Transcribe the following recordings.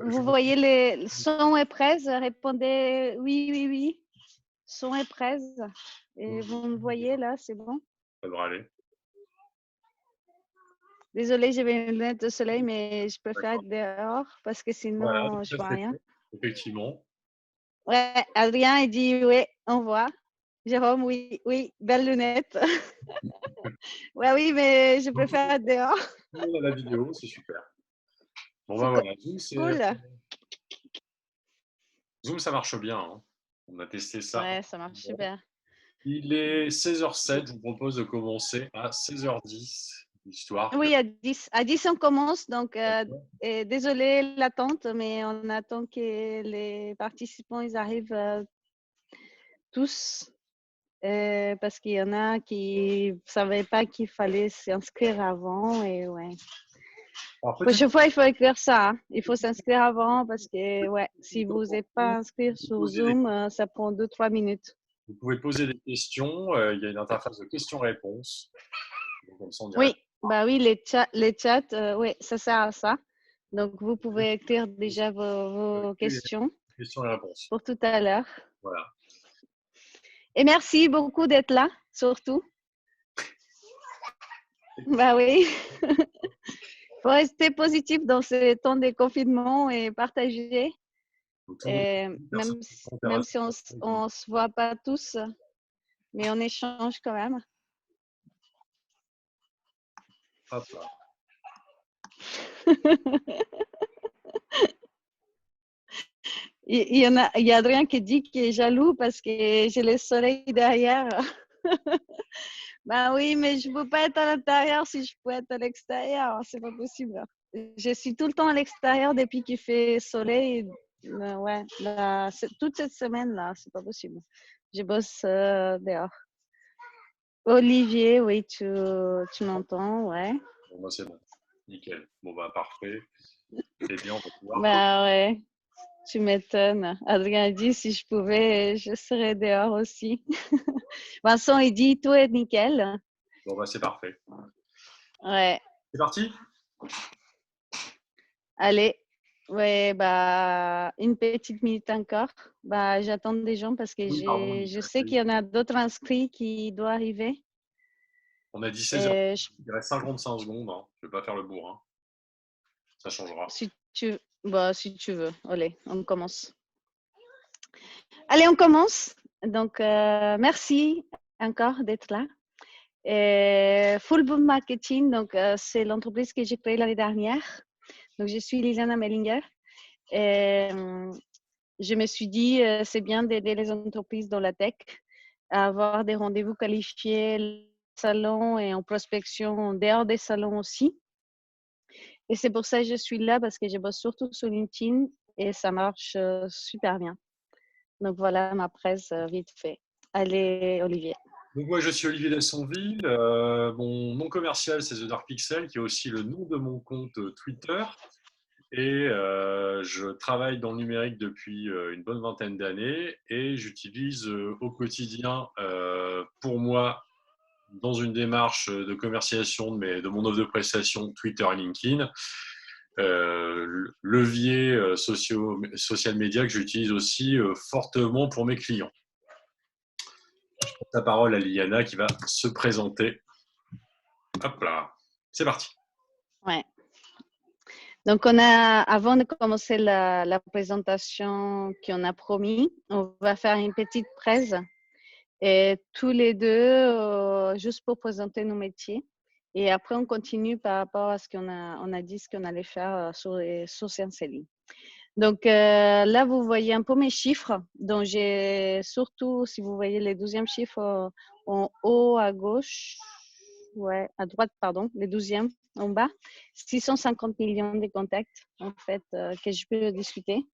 Vous voyez les son et presse, répondez oui, oui, oui. Son et presse. Et vous me voyez là, c'est bon? Ça devrait aller. Désolée, j'ai mes lunettes de soleil, mais je préfère D'accord. être dehors parce que Voilà, sinon, donc je ça vois c'est rien. fait, effectivement. Ouais, Adrien, il dit oui, on voit. Jérôme, oui, oui, belles lunettes. Ouais, oui, mais je Donc, préfère être dehors. tout le monde a la vidéo, c'est super. Bon C'est ben voilà, cool. Zoom, ça marche bien, hein. On a testé ça. Ouais, ça marche super. Il est 16h07, je vous propose de commencer à 16h10, histoire que… Oui, à 10 on commence. Donc, et désolé l'attente, mais on attend que les participants ils arrivent tous parce qu'il y en a qui ne savaient pas qu'il fallait s'inscrire avant. Et ouais. Alors, petite… Prochaine fois, il faut écrire ça, hein. Il faut s'inscrire avant parce que ouais, si vous n'êtes pas inscrit sur Zoom, ça prend 2-3 minutes. Vous pouvez poser des questions, il y a une interface de questions-réponses. Donc, comme ça, on dirait Oui, bah oui, les chats, oui, ça sert à ça. Donc, vous pouvez écrire déjà vos questions questions et réponses. pour tout à l'heure. Voilà. Et merci beaucoup d'être là, surtout. Bah oui. Faut rester positif dans ces temps de confinement et partager. Donc, tout le monde, Et personne même s'intéresse. si on se voit pas tous, mais on échange quand même. Hop là. Il y a Adrien qui dit qu'il est jaloux parce que j'ai le soleil derrière. Ben oui, mais je ne peux pas être à l'intérieur si je pouvais être à l'extérieur. C'est pas possible. Je suis tout le temps à l'extérieur depuis qu'il fait soleil. Ouais, toute cette semaine-là, c'est pas possible. Je bosse dehors. Olivier, oui, tu m'entends, ouais. Bon, bah, c'est bon. Nickel. Bon, bah, parfait. C'est bien, on va pouvoir… Ben ouais, tu m'étonnes. Adrien dit si je pouvais, je serais dehors aussi. Vincent, il dit tout est nickel. Bon, bah, c'est parfait. Ouais, C'est parti? allez. Ouais, bah, une petite minute encore. Bah, j'attends des gens parce que Oui, pardon. je sais qu'il y en a d'autres inscrits qui doivent arriver. On a dit 16h. Et Il reste 55 secondes, hein. Je ne vais pas faire le bourrin. Ça changera. si tu veux, allez, on commence. Allez, on commence. Donc, merci encore d'être là. Full Boom Marketing, donc c'est l'entreprise que j'ai créée l'année dernière. Donc, je suis Liliana Mellinger. Et, je me suis dit, c'est bien d'aider les entreprises dans la tech à avoir des rendez-vous qualifiés, salon et en prospection en dehors des salons aussi. Et c'est pour ça que je suis là parce que je bosse surtout sur LinkedIn et ça marche super bien. Donc voilà ma presse vite fait. Allez, Olivier. Donc, moi, je suis Olivier Dessonville. Mon nom commercial, c'est The Dark Pixel, qui est aussi le nom de mon compte Twitter. Et je travaille dans le numérique depuis une bonne vingtaine d'années et j'utilise au quotidien pour moi, dans une démarche de commercialisation de mon offre de prestation, Twitter et LinkedIn, levier social media que j'utilise aussi fortement pour mes clients. Je passe la parole à Liliana qui va se présenter. Hop là, c'est parti. Ouais. Donc, avant de commencer la présentation qu'on a promis, on va faire une petite presse et tous les deux, juste pour présenter nos métiers. Et après, on continue par rapport à ce on a dit, ce qu'on allait faire sur les sources Ligne. Donc, là, vous voyez un peu mes chiffres. Donc, j'ai surtout, si vous voyez les 12e chiffres en haut à gauche, ouais, à droite, pardon, les 12e en bas, 650 millions de contacts, en fait, que je peux discuter.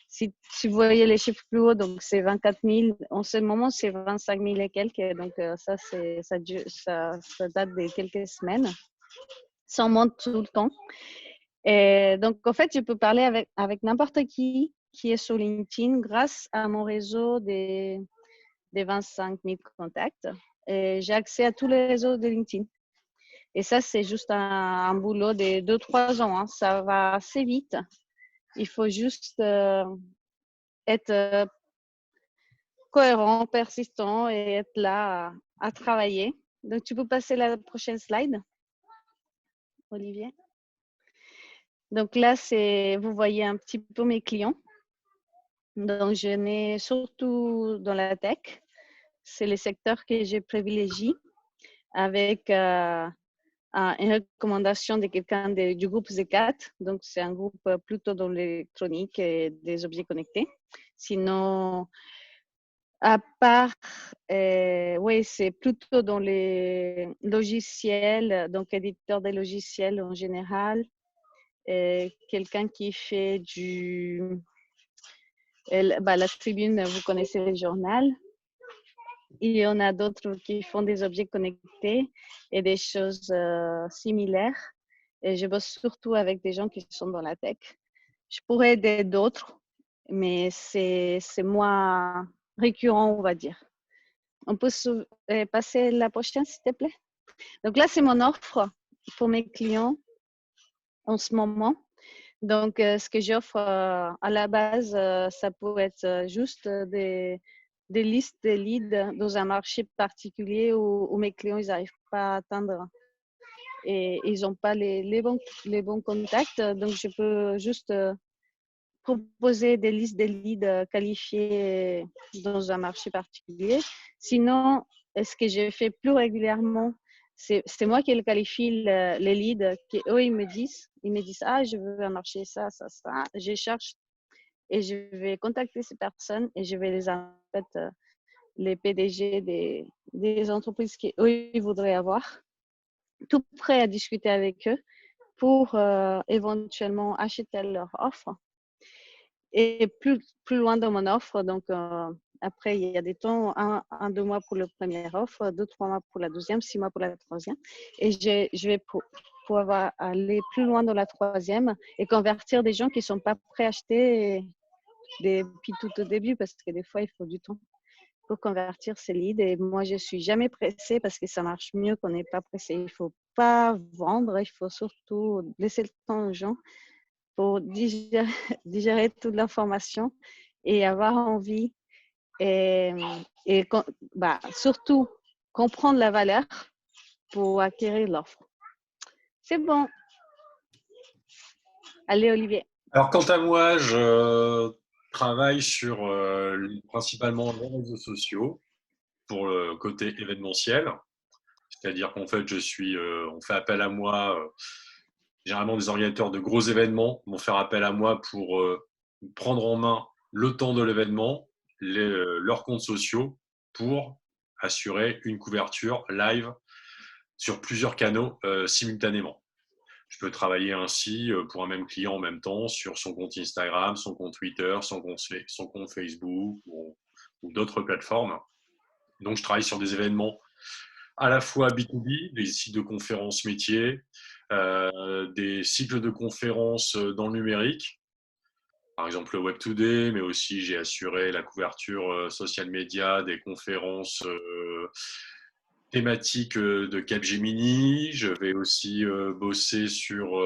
Si vous voyez les chiffres plus hauts, donc c'est 24 000. En ce moment, c'est 25 000 et quelques. Donc, ça date de quelques semaines. Ça monte tout le temps. Et donc, en fait, je peux parler avec n'importe qui est sur LinkedIn grâce à mon réseau des 25 000 contacts. Et j'ai accès à tous les réseaux de LinkedIn. Et ça, c'est juste un boulot de 2-3 ans. Hein. Ça va assez vite. Il faut juste être cohérent, persistant et être là à travailler. Donc, tu peux passer la prochaine slide, Olivier. Donc là, vous voyez un petit peu mes clients. Donc, je n'ai surtout dans la tech. C'est les secteurs que je privilégie avec une recommandation de quelqu'un du groupe Z4. Donc, c'est un groupe plutôt dans l'électronique et des objets connectés. Sinon, à part, oui, c'est plutôt dans les logiciels, donc éditeur des logiciels en général. Quelqu'un qui fait la Tribune, vous connaissez le journal. Il y en a d'autres qui font des objets connectés et des choses similaires. Et je bosse surtout avec des gens qui sont dans la tech. Je pourrais aider d'autres, mais c'est moins récurrent, on va dire. On peut passer la prochaine, s'il te plaît. Donc là, c'est mon offre pour mes clients en ce moment. Donc, ce que j'offre à la base, ça peut être juste des listes de leads dans un marché particulier où mes clients ils n'arrivent pas à atteindre et ils n'ont pas les bons contacts. Donc, je peux juste proposer des listes de leads qualifiés dans un marché particulier. Sinon, ce que je fais plus régulièrement, c'est moi qui les qualifie les leads, eux, ils me disent, ah, je veux un marché, ça, ça, ça. Je cherche et je vais contacter ces personnes et je vais les les PDG des entreprises qu'eux, ils voudraient avoir, tout prêt à discuter avec eux pour éventuellement acheter leur offre. Et plus loin dans mon offre, donc après, il y a des temps, 2 mois pour la première offre, 2, 3 mois pour la deuxième, 6 mois pour la troisième. Et je vais pouvoir aller plus loin dans la troisième et convertir des gens qui ne sont pas prêts à acheter depuis tout au début, parce que des fois, il faut du temps pour convertir ces leads. Et moi, je ne suis jamais pressée parce que ça marche mieux qu'on n'est pas pressé. Il ne faut pas vendre, il faut surtout laisser le temps aux gens pour digérer toute l'information et avoir envie et surtout comprendre la valeur pour acquérir l'offre. C'est bon. Allez, Olivier. Alors, quant à moi, je travaille sur principalement les réseaux sociaux pour le côté événementiel. C'est-à-dire qu'en fait, on fait appel à moi. Généralement, des organisateurs de gros événements vont faire appel à moi pour prendre en main le temps de l'événement, leurs comptes sociaux, pour assurer une couverture live sur plusieurs canaux simultanément. Je peux travailler ainsi pour un même client en même temps sur son compte Instagram, son compte Twitter, son compte Facebook ou d'autres plateformes. Donc, je travaille sur des événements à la fois B2B, des sites de conférences métiers, des cycles de conférences dans le numérique, par exemple le Web Today, mais aussi j'ai assuré la couverture social media des conférences thématiques de Capgemini. Je vais aussi bosser sur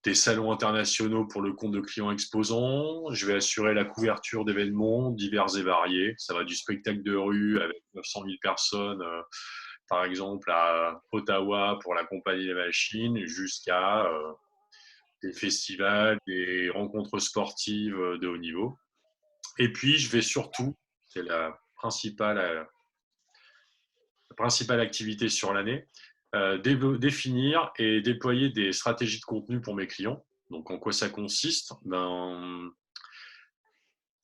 des salons internationaux pour le compte de clients exposants. Je vais assurer la couverture d'événements divers et variés. Ça va du spectacle de rue avec 900 000 personnes, par exemple à Ottawa pour la Compagnie des Machines, jusqu'à des festivals, des rencontres sportives de haut niveau. Et puis, je vais surtout, c'est la principale activité sur l'année, définir et déployer des stratégies de contenu pour mes clients. Donc, en quoi ça consiste?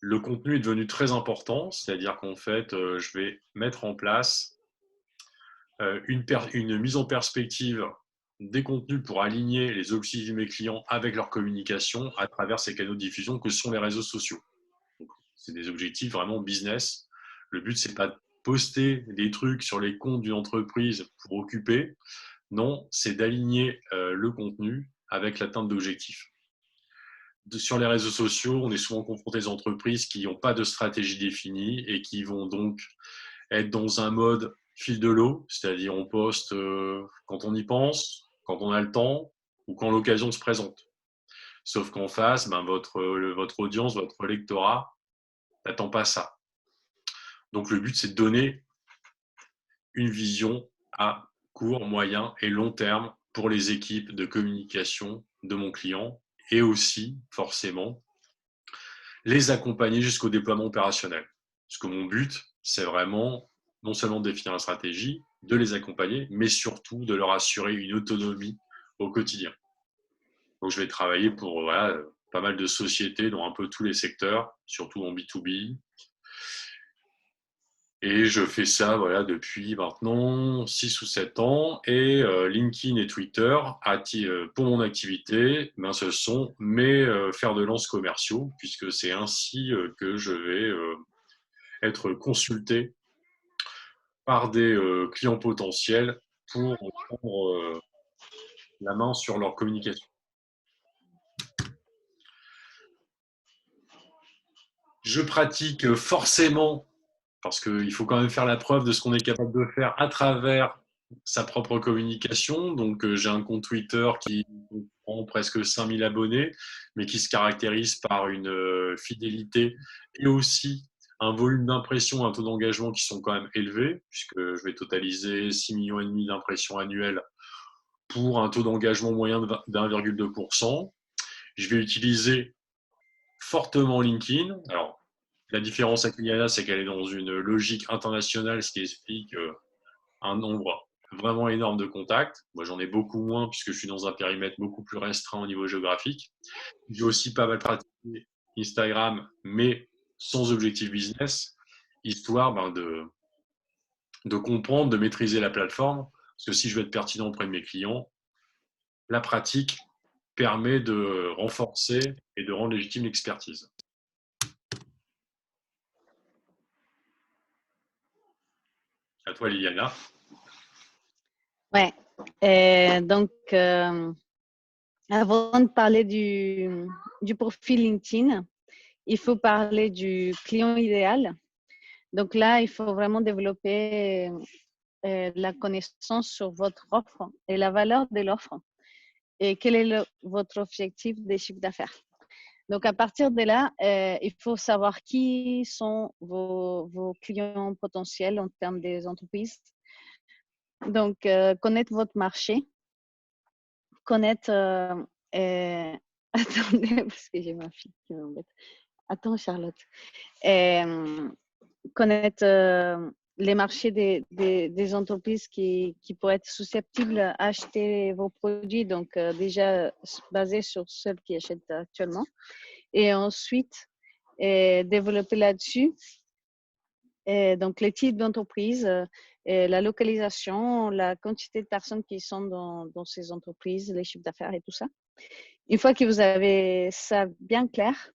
Le contenu est devenu très important, c'est-à-dire qu'en fait, je vais mettre en place une mise en perspective des contenus pour aligner les objectifs de mes clients avec leur communication à travers ces canaux de diffusion que sont les réseaux sociaux. C'est des objectifs vraiment business. Le but, c'est pas de poster des trucs sur les comptes d'une entreprise pour occuper. Non, c'est d'aligner le contenu avec l'atteinte d'objectifs. Sur les réseaux sociaux, on est souvent confronté à des entreprises qui n'ont pas de stratégie définie et qui vont donc être dans un mode fil de l'eau, c'est-à-dire on poste quand on y pense, quand on a le temps ou quand l'occasion se présente. Sauf qu'en face, ben, votre audience, votre lectorat n'attend pas ça. Donc le but, c'est de donner une vision à court, moyen et long terme pour les équipes de communication de mon client et aussi, forcément, les accompagner jusqu'au déploiement opérationnel. Parce que mon but, c'est vraiment non seulement de définir la stratégie, de les accompagner, mais surtout de leur assurer une autonomie au quotidien. Donc, je vais travailler pour pas mal de sociétés dans un peu tous les secteurs, surtout en B2B. Et je fais ça depuis maintenant 6 ou 7 ans. Et LinkedIn et Twitter, pour mon activité, ben, ce sont mes fers de lance commerciaux, puisque c'est ainsi que je vais être consulté par des clients potentiels pour prendre la main sur leur communication. Je pratique forcément, parce qu'il faut quand même faire la preuve de ce qu'on est capable de faire à travers sa propre communication. Donc, j'ai un compte Twitter qui prend presque 5000 abonnés, mais qui se caractérise par une fidélité et aussi un volume d'impressions, un taux d'engagement qui sont quand même élevés, puisque je vais totaliser 6,5 millions d'impressions annuelles pour un taux d'engagement moyen de 1,2%. Je vais utiliser fortement LinkedIn. Alors, la différence avec Liana, c'est qu'elle est dans une logique internationale, ce qui explique un nombre vraiment énorme de contacts. Moi, j'en ai beaucoup moins puisque je suis dans un périmètre beaucoup plus restreint au niveau géographique. J'ai aussi pas mal pratiqué Instagram, mais sans objectif business, histoire de comprendre, de maîtriser la plateforme. Parce que si je veux être pertinent auprès de mes clients, la pratique permet de renforcer et de rendre légitime l'expertise. À toi, Liliana. Ouais. Donc, avant de parler du profil LinkedIn, il faut parler du client idéal. Donc là, il faut vraiment développer la connaissance sur votre offre et la valeur de l'offre et quel est votre objectif des chiffres d'affaires. Donc, à partir de là, il faut savoir qui sont vos clients potentiels en termes des entreprises. Donc, connaître votre marché, connaître… attendez, parce que j'ai ma fille qui m'embête. Attends, Charlotte. Connaître les marchés des entreprises qui pourraient être susceptibles à acheter vos produits, donc déjà basé sur celles qui achètent actuellement. Et ensuite, développer là-dessus. Donc, les types d'entreprises, la localisation, la quantité de personnes qui sont dans ces entreprises, les chiffres d'affaires et tout ça. Une fois que vous avez ça bien clair,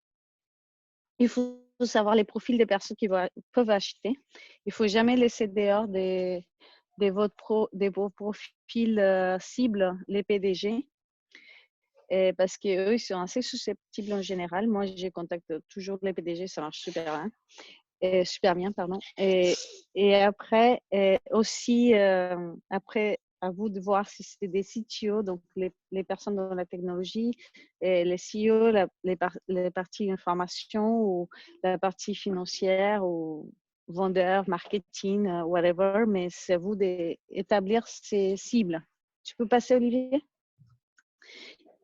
il faut savoir les profils des personnes qui peuvent acheter. Il ne faut jamais laisser dehors de vos profils cibles les PDG. Parce qu'eux, ils sont assez susceptibles en général. Moi, je contacte toujours les PDG, ça marche super bien, pardon. Et après, aussi, après, à vous de voir si c'est des CTO, donc les personnes dans la technologie, et les CEO, les parties information ou la partie financière ou vendeur, marketing, whatever, mais c'est à vous d'établir ces cibles. Tu peux passer, Olivier?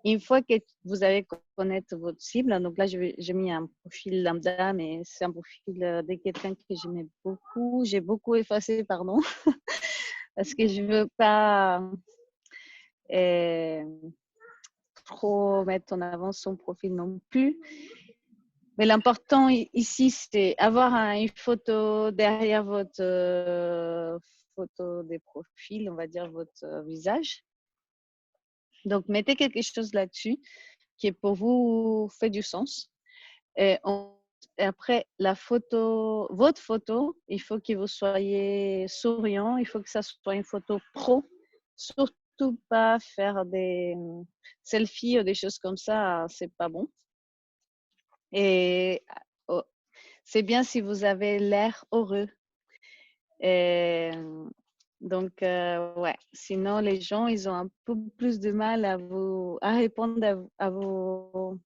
Une fois que vous avez connaître votre cible, donc là, j'ai mis un profil lambda, mais c'est un profil de quelqu'un que j'aimais beaucoup. J'ai beaucoup effacé, pardon, parce que je ne veux pas trop mettre en avant son profil non plus. Mais l'important ici, c'est avoir une photo derrière votre photo des profils, on va dire votre visage. Donc, mettez quelque chose là-dessus qui pour vous fait du sens. Et après, votre photo, il faut que vous soyez souriant, il faut que ça soit une photo pro. Surtout pas faire des selfies ou des choses comme ça, c'est pas bon. Et c'est bien si vous avez l'air heureux. Et Donc, ouais. Sinon, les gens, ils ont un peu plus de mal à répondre à vos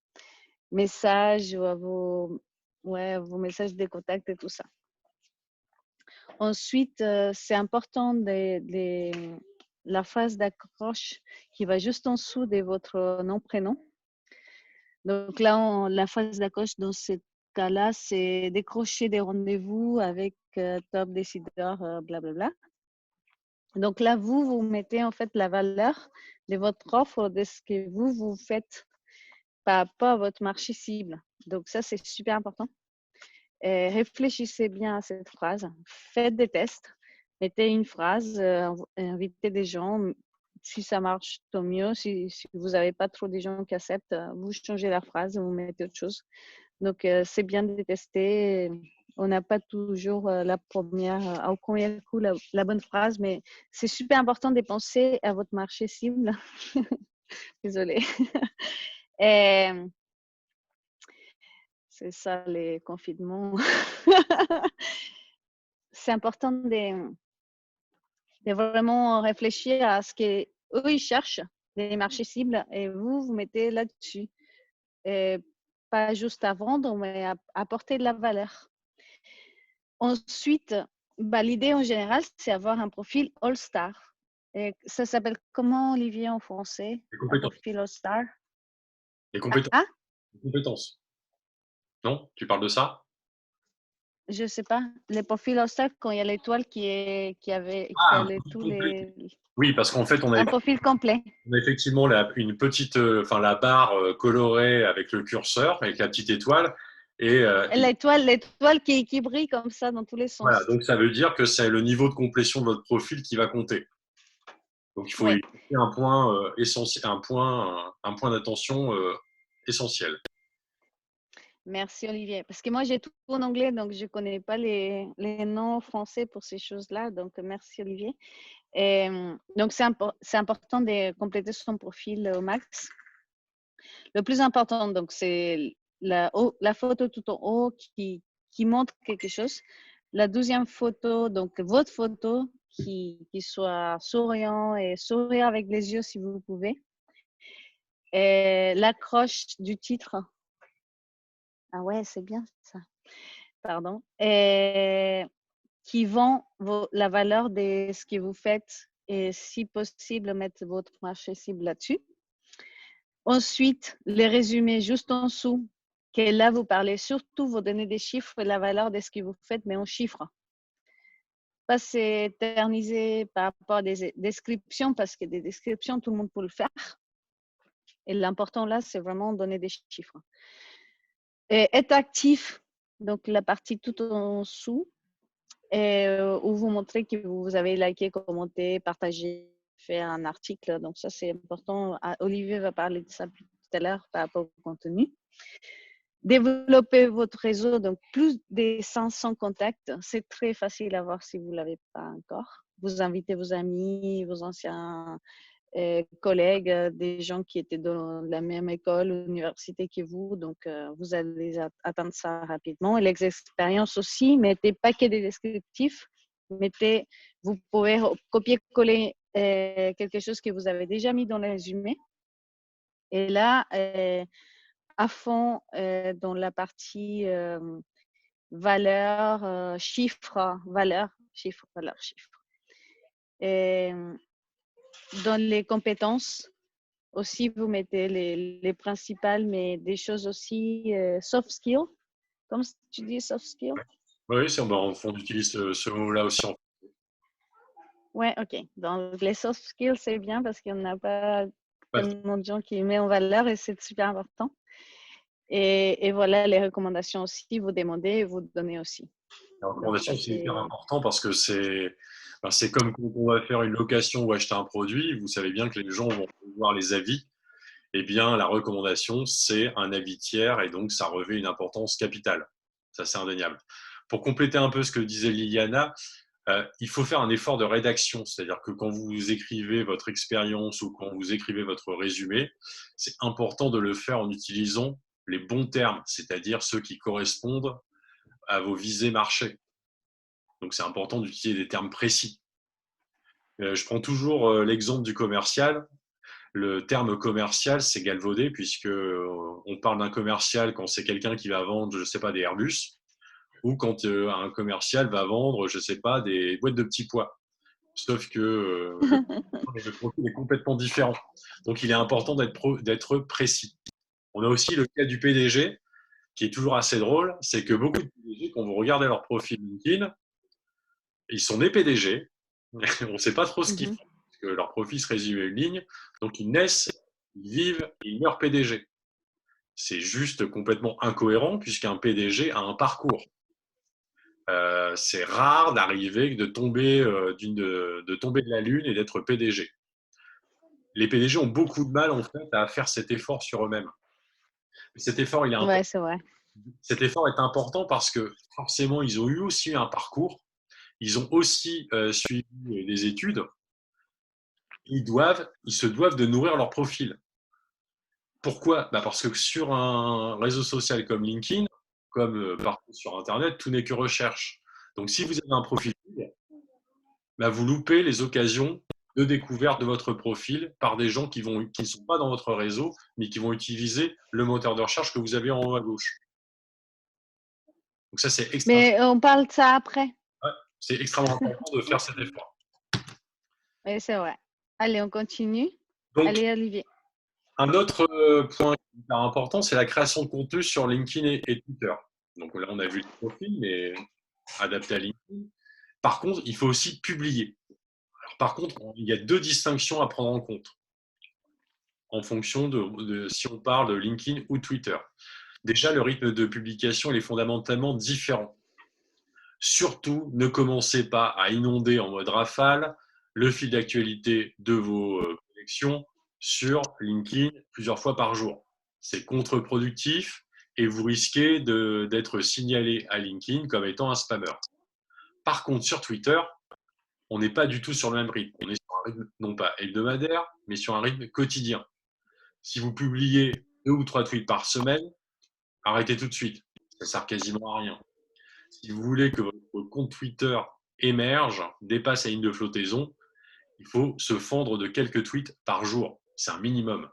messages ou à vos messages de contact et tout ça. Ensuite, c'est important la phrase d'accroche qui va juste en dessous de votre nom-prénom. Donc là, la phrase d'accroche dans ce cas-là, c'est décrocher des rendez-vous avec top décideur, blablabla. Donc là, vous mettez en fait la valeur de votre offre, de ce que vous faites par rapport à votre marché cible. Donc ça, c'est super important. Et réfléchissez bien à cette phrase. Faites des tests. Mettez une phrase, invitez des gens. Si ça marche, tant mieux. Si vous n'avez pas trop de gens qui acceptent, vous changez la phrase, vous mettez autre chose. Donc, c'est bien de tester. On n'a pas toujours au premier coup la bonne phrase, mais c'est super important de penser à votre marché cible. Désolée. Et c'est ça, les confinements. C'est important de vraiment réfléchir à ce qu'eux, ils cherchent, des marchés cibles, et vous mettez là-dessus. Et pas juste à vendre, mais à apporter de la valeur. Ensuite, l'idée en général, c'est avoir un profil All-Star. Et ça s'appelle comment, Olivier, en français? Les Un compétences. profil All-Star? Les compétences. Ah, Les compétences. Non? Tu parles de ça? je ne sais pas. Les profils All-Star, quand il y a l'étoile qui Ah, un allait profil tous complet. les. Oui, parce qu'en fait, Un profil complet. on a effectivement une petite, enfin la barre colorée avec le curseur, avec la petite étoile. Et L'étoile qui brille comme ça dans tous les voilà, sens. donc ça veut dire que c'est le niveau de complétion de votre profil qui va compter. Donc il faut Oui. y un point essentiel, un point d'attention essentiel. Merci Olivier. Parce que moi, j'ai tout en anglais, donc je ne connais pas les noms français pour ces choses-là. Donc, merci Olivier. Et, donc, c'est important de compléter son profil au max. Le plus important, donc, c'est la photo tout en haut qui montre quelque chose. La deuxième photo, donc votre photo qui soit souriant et sourire avec les yeux si vous pouvez. Et l'accroche du titre. Ah ouais, c'est bien ça. Pardon. Et qui vend la valeur de ce que vous faites et si possible, mettre votre marché cible là-dessus. Ensuite, les résumés juste en dessous, que là, vous parlez surtout, vous donnez des chiffres et la valeur de ce que vous faites, mais en chiffres. Pas s'éterniser par rapport à des descriptions, parce que des descriptions, tout le monde peut le faire. Et l'important là, c'est vraiment donner des chiffres. Et être actif, donc la partie tout en dessous, et où vous montrez que vous avez liké, commenté, partagé, fait un article. Donc ça, c'est important. Olivier va parler de ça tout à l'heure par rapport au contenu. Développer votre réseau, donc plus de 500 contacts. C'est très facile à voir si vous ne l'avez pas encore. Vous invitez vos amis, vos anciens collègues, des gens qui étaient dans la même école, université que vous. Donc, vous allez atteindre ça rapidement. Et les expériences aussi, mettez pas que des descriptifs. Vous pouvez copier-coller quelque chose que vous avez déjà mis dans le résumé. Et là, à fond dans la partie valeur, chiffre, valeur, chiffre, valeur, chiffre. Et dans les compétences, aussi, vous mettez les principales, mais des choses aussi soft skills. Comme tu dis, soft skills? Oui, on utilise ce mot-là aussi. Ouais, ok. Donc, les soft skills, c'est bien parce qu'il n'y en a pas Pas tellement de gens qui mettent en valeur et c'est super important. Et voilà, les recommandations aussi, vous demandez et vous donnez aussi. La Donc, recommandation, ça, c'est hyper c'est. important parce que c'est comme quand on va faire une location ou acheter un produit. Vous savez bien que les gens vont voir les avis. Eh bien, la recommandation, c'est un avis tiers et donc ça revêt une importance capitale. Ça, c'est indéniable. Pour compléter un peu ce que disait Liliana, il faut faire un effort de rédaction. C'est-à-dire que quand vous écrivez votre expérience ou quand vous écrivez votre résumé, c'est important de le faire en utilisant les bons termes, c'est-à-dire ceux qui correspondent à vos visées marché. Donc, c'est important d'utiliser des termes précis. Je prends toujours l'exemple du commercial. Le terme commercial, c'est galvaudé puisque on parle d'un commercial quand c'est quelqu'un qui va vendre, je ne sais pas, des Airbus, ou quand un commercial va vendre, je ne sais pas, des boîtes de petits pois. Sauf que le profil est complètement différent. Donc, il est important d'être précis. On a aussi le cas du PDG, qui est toujours assez drôle. C'est que beaucoup de PDG, quand vous regardez leur profil LinkedIn, ils sont nés PDG. On ne sait pas trop ce qu'ils font, parce que leur profil se résume à une ligne. Donc, ils naissent, ils vivent, ils meurent PDG. C'est juste complètement incohérent, puisqu'un PDG a un parcours. C'est rare d'arriver, de tomber de la lune et d'être PDG. Les PDG ont beaucoup de mal en fait à faire cet effort sur eux-mêmes. Cet effort, il est important. Ouais, c'est vrai. Cet effort est important parce que forcément, ils ont eu aussi un parcours, ils ont aussi suivi des études. Ils se doivent de nourrir leur profil. Pourquoi? Parce que sur un réseau social comme LinkedIn, comme partout sur Internet, tout n'est que recherche. Donc, si vous avez un profil, vous loupez les occasions de découverte de votre profil par des gens qui ne sont pas dans votre réseau, mais qui vont utiliser le moteur de recherche que vous avez en haut à gauche. Donc ça, c'est Mais on parle de ça après. extrêmement important de faire cet effort. Oui, c'est vrai. Allez, on continue. Donc, allez, Olivier. un autre point hyper important, c'est la création de contenu sur LinkedIn et Twitter. Donc là, on a vu le profil, mais adapté à LinkedIn. Par contre, il faut aussi publier. Alors, par contre, il y a deux distinctions à prendre en compte en fonction de si on parle de LinkedIn ou Twitter. Déjà, le rythme de publication il est fondamentalement différent. Surtout, ne commencez pas à inonder en mode rafale le fil d'actualité de vos connexions sur LinkedIn plusieurs fois par jour. C'est contre-productif et vous risquez d'être signalé à LinkedIn comme étant un spammer. Par contre, sur Twitter, on n'est pas du tout sur le même rythme. On est sur un rythme non pas hebdomadaire, mais sur un rythme quotidien. Si vous publiez 2 ou 3 tweets par semaine, arrêtez tout de suite. Ça ne sert quasiment à rien. Si vous voulez que votre compte Twitter émerge, dépasse la ligne de flottaison, il faut se fendre de quelques tweets par jour. C'est un minimum.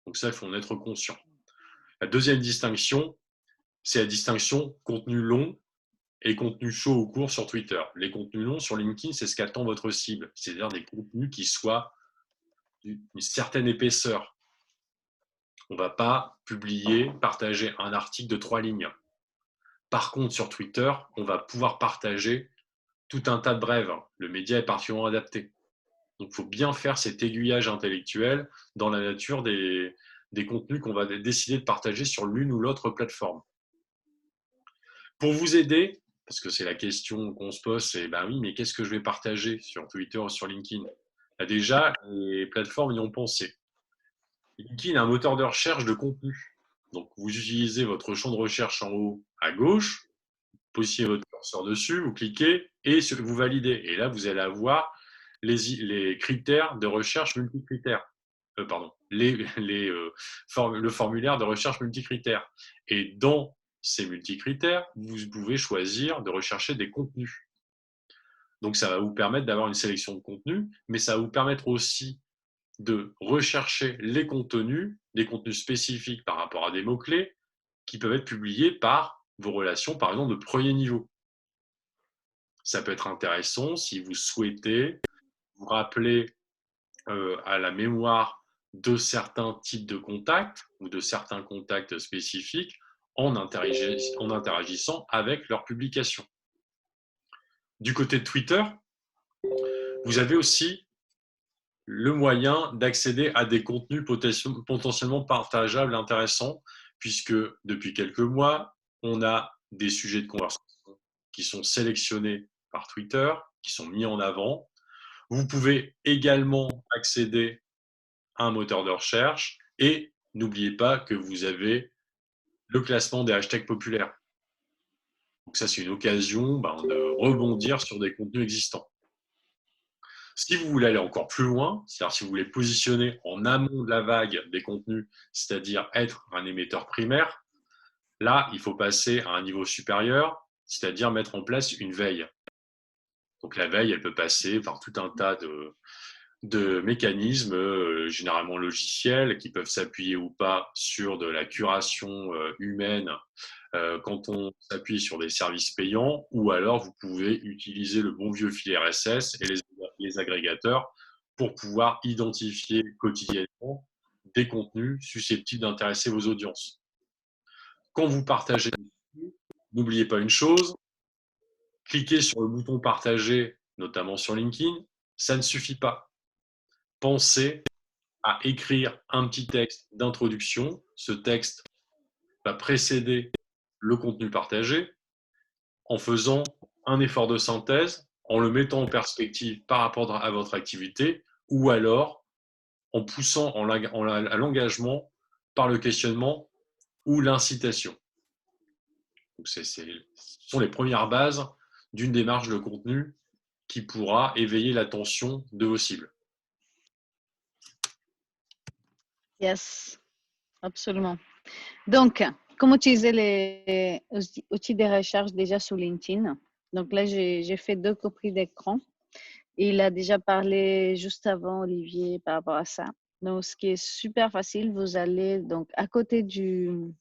Donc ça, il faut en être conscient. La deuxième distinction, c'est la distinction contenu long et contenu chaud ou court sur Twitter. Les contenus longs sur LinkedIn, c'est ce qu'attend votre cible. C'est-à-dire des contenus qui soient d'une certaine épaisseur. On ne va pas partager un article de 3 lignes. Par contre, sur Twitter, on va pouvoir partager tout un tas de brèves. Le média est particulièrement adapté. Donc, il faut bien faire cet aiguillage intellectuel dans la nature des contenus qu'on va décider de partager sur l'une ou l'autre plateforme. Pour vous aider, parce que c'est la question qu'on se pose, c'est oui, mais qu'est-ce que je vais partager sur Twitter ou sur LinkedIn? Déjà, les plateformes y ont pensé. LinkedIn a un moteur de recherche de contenu. Donc, vous utilisez votre champ de recherche en haut à gauche, positionnez votre curseur dessus, vous cliquez et vous validez. Et là, vous allez avoir les critères de recherche multicritères. Le formulaire de recherche multicritères. Et dans ces multicritères, vous pouvez choisir de rechercher des contenus. Donc, ça va vous permettre d'avoir une sélection de contenus, mais ça va vous permettre aussi de rechercher les contenus, des contenus spécifiques par rapport à des mots-clés qui peuvent être publiés par vos relations, par exemple, de premier niveau. Ça peut être intéressant si vous souhaitez vous rappeler à la mémoire de certains types de contacts ou de certains contacts spécifiques en interagissant avec leurs publications. Du côté de Twitter, vous avez aussi le moyen d'accéder à des contenus potentiellement partageables, intéressants, puisque depuis quelques mois, on a des sujets de conversation qui sont sélectionnés par Twitter, qui sont mis en avant. Vous pouvez également accéder à un moteur de recherche et n'oubliez pas que vous avez le classement des hashtags populaires. Donc ça, c'est une occasion de rebondir sur des contenus existants. Si vous voulez aller encore plus loin, c'est-à-dire si vous voulez positionner en amont de la vague des contenus, c'est-à-dire être un émetteur primaire, là, il faut passer à un niveau supérieur, c'est-à-dire mettre en place une veille. Donc la veille, elle peut passer par tout un tas de mécanismes, généralement logiciels, qui peuvent s'appuyer ou pas sur de la curation humaine quand on s'appuie sur des services payants, ou alors vous pouvez utiliser le bon vieux fil RSS et les agrégateurs pour pouvoir identifier quotidiennement des contenus susceptibles d'intéresser vos audiences. Quand vous partagez, n'oubliez pas une chose, cliquez sur le bouton partager, notamment sur LinkedIn, ça ne suffit pas. Pensez à écrire un petit texte d'introduction. Ce texte va précéder le contenu partagé en faisant un effort de synthèse, en le mettant en perspective par rapport à votre activité, ou alors en poussant à l'engagement par le questionnement ou l'incitation. Ce sont les premières bases d'une démarche de contenu qui pourra éveiller l'attention de vos cibles. Yes, absolument. Donc, comment utiliser les outils de recherche déjà sur LinkedIn? Donc là, j'ai fait 2 copies d'écran. Il a déjà parlé juste avant, Olivier, par rapport à ça. Donc, ce qui est super facile, vous allez donc à côté du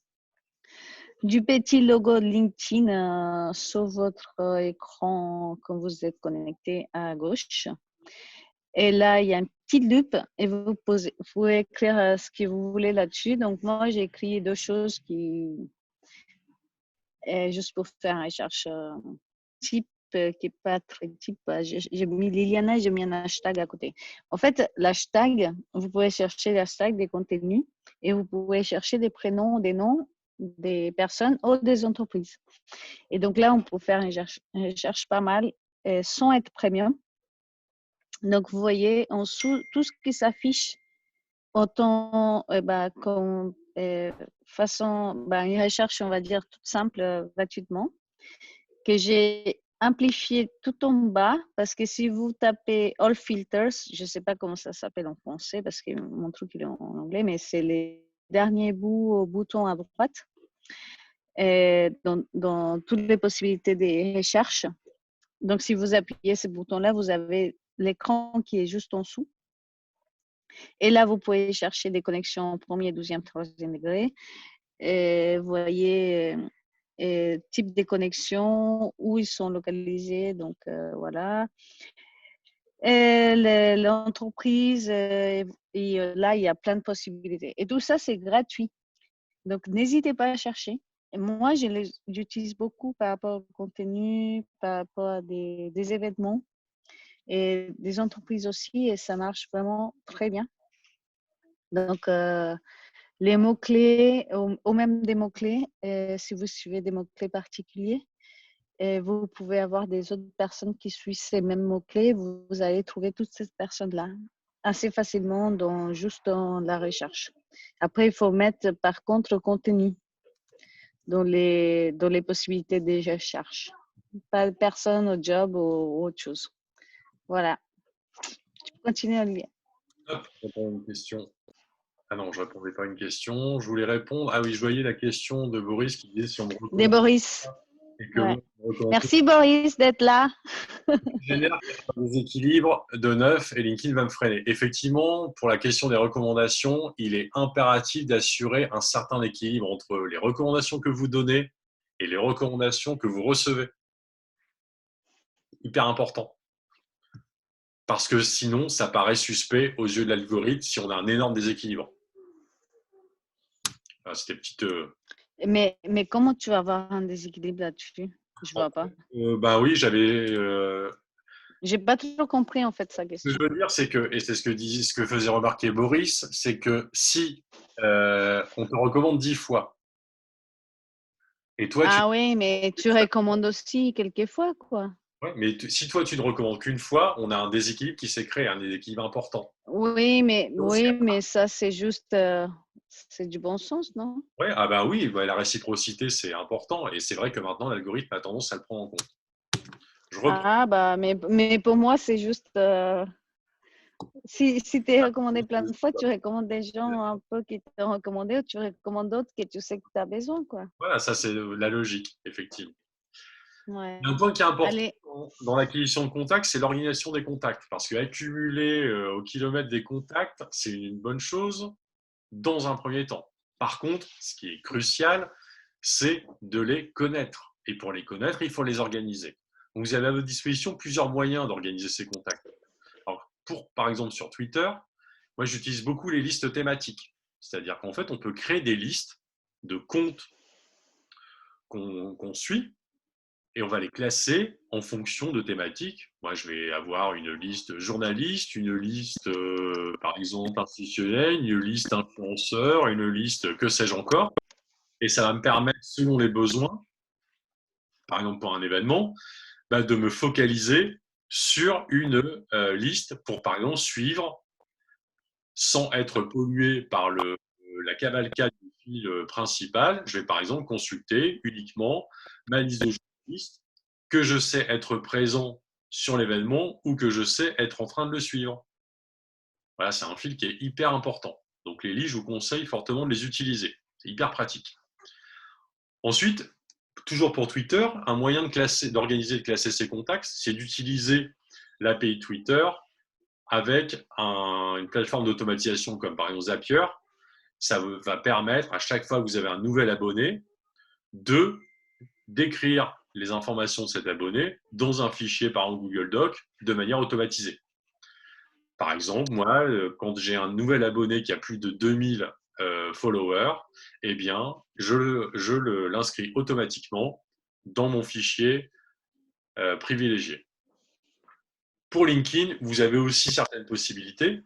petit logo de LinkedIn sur votre écran quand vous êtes connecté à gauche. Et là, il y a une petite loupe et vous pouvez écrire ce que vous voulez là-dessus. Donc, moi, j'ai écrit 2 choses juste pour faire une recherche type qui n'est pas très type. J'ai mis Liliana, j'ai mis un hashtag à côté. En fait, l'hashtag, vous pouvez chercher l'hashtag des contenus et vous pouvez chercher des prénoms, des noms des personnes ou des entreprises. Et donc là, on peut faire une recherche pas mal sans être premium. Donc, vous voyez en dessous tout ce qui s'affiche autant comme façon, une recherche, on va dire, toute simple gratuitement, que j'ai amplifié tout en bas parce que si vous tapez All Filters, je ne sais pas comment ça s'appelle en français parce que mon truc il est en anglais, mais c'est les derniers boutons à droite et dans toutes les possibilités des recherches. Donc, si vous appuyez ce bouton-là, vous avez l'écran qui est juste en dessous. Et là, vous pouvez chercher des connexions premier, deuxième, troisième degré. Et vous voyez type de connexions, où ils sont localisés. Donc, voilà. L'entreprise, et là, il y a plein de possibilités. Et tout ça, c'est gratuit. Donc, n'hésitez pas à chercher. Et moi, j'utilise beaucoup par rapport au contenu, par rapport à des événements et des entreprises aussi, et ça marche vraiment très bien. Donc, les mots-clés, ou même des mots-clés, si vous suivez des mots-clés particuliers, et vous pouvez avoir des autres personnes qui suivent ces mêmes mots-clés, vous allez trouver toutes ces personnes-là assez facilement juste dans la recherche. Après, il faut mettre par contre le contenu dans les possibilités de recherche. Pas de personne au job ou autre chose. Voilà. Tu peux continuer, Olivier. Hop, je réponds à une question. Ah non, je ne répondais pas à une question. Je voulais répondre. Ah oui, je voyais la question de Boris qui disait si on me Des recommande Boris. et que Ouais. vous me recommandez. Merci, Boris, d'être là. Génère un déséquilibre de neuf et LinkedIn va me freiner. Effectivement, pour la question des recommandations, il est impératif d'assurer un certain équilibre entre les recommandations que vous donnez et les recommandations que vous recevez. Hyper important. Parce que sinon, ça paraît suspect aux yeux de l'algorithme si on a un énorme déséquilibre. Voilà, c'était petite. Mais comment tu vas avoir un déséquilibre là-dessus? Je vois pas. Ben oui, j'avais. J'ai pas toujours compris en fait sa Ce que je question. veux dire, c'est que, et c'est ce que faisait remarquer Boris, c'est que si on te recommande 10 fois, et toi, Ah oui, mais tu recommandes aussi quelquefois, quoi. ouais, mais si toi, tu ne recommandes qu'une fois, on a un déséquilibre qui s'est créé, un déséquilibre important. Oui, mais ça c'est juste, c'est du bon sens, non? Ouais, ah bah oui, bah, la réciprocité, c'est important, et c'est vrai que maintenant, l'algorithme a tendance à le prendre en compte. Je reprends. Ah bah, mais pour moi c'est juste, si tu es recommandé plein de fois, tu recommandes des gens un peu qui t'ont recommandé ou tu recommandes d'autres que tu sais que tu as besoin, quoi. Voilà, ça, c'est la logique, effectivement. Ouais. Un point qui est important Allez, dans l'acquisition de contacts, c'est l'organisation des contacts. Parce qu'accumuler au kilomètre des contacts, c'est une bonne chose dans un premier temps. Par contre, ce qui est crucial, c'est de les connaître. Et pour les connaître, il faut les organiser. Donc, vous avez à votre disposition plusieurs moyens d'organiser ces contacts. Alors, par exemple, sur Twitter, moi, j'utilise beaucoup les listes thématiques. C'est-à-dire qu'en fait, on peut créer des listes de comptes qu'on suit et on va les classer en fonction de thématiques. Moi, je vais avoir une liste journaliste, une liste, par exemple, institutionnelle, une liste influenceur, une liste que sais-je encore. Et ça va me permettre, selon les besoins, par exemple pour un événement, de me focaliser sur une liste pour, par exemple, suivre sans être pollué par la cavalcade du fil principal. Je vais, par exemple, consulter uniquement ma liste de journalistes que je sais être présent sur l'événement ou que je sais être en train de le suivre. Voilà, c'est un fil qui est hyper important. Donc les listes, je vous conseille fortement de les utiliser. C'est hyper pratique. Ensuite, toujours pour Twitter, un moyen d'organiser et de classer ses contacts, c'est d'utiliser l'API Twitter avec une plateforme d'automatisation comme par exemple Zapier. Ça va permettre à chaque fois que vous avez un nouvel abonné d'écrire les informations de cet abonné dans un fichier par exemple Google Doc de manière automatisée. Par exemple, moi, quand j'ai un nouvel abonné qui a plus de 2000 followers, eh bien, je l'inscris automatiquement dans mon fichier privilégié. Pour LinkedIn, vous avez aussi certaines possibilités.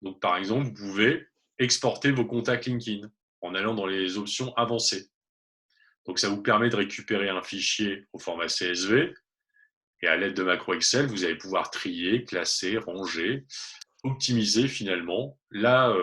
Donc, par exemple, vous pouvez exporter vos contacts LinkedIn en allant dans les options avancées. Donc, ça vous permet de récupérer un fichier au format CSV et à l'aide de macro Excel, vous allez pouvoir trier, classer, ranger, optimiser finalement la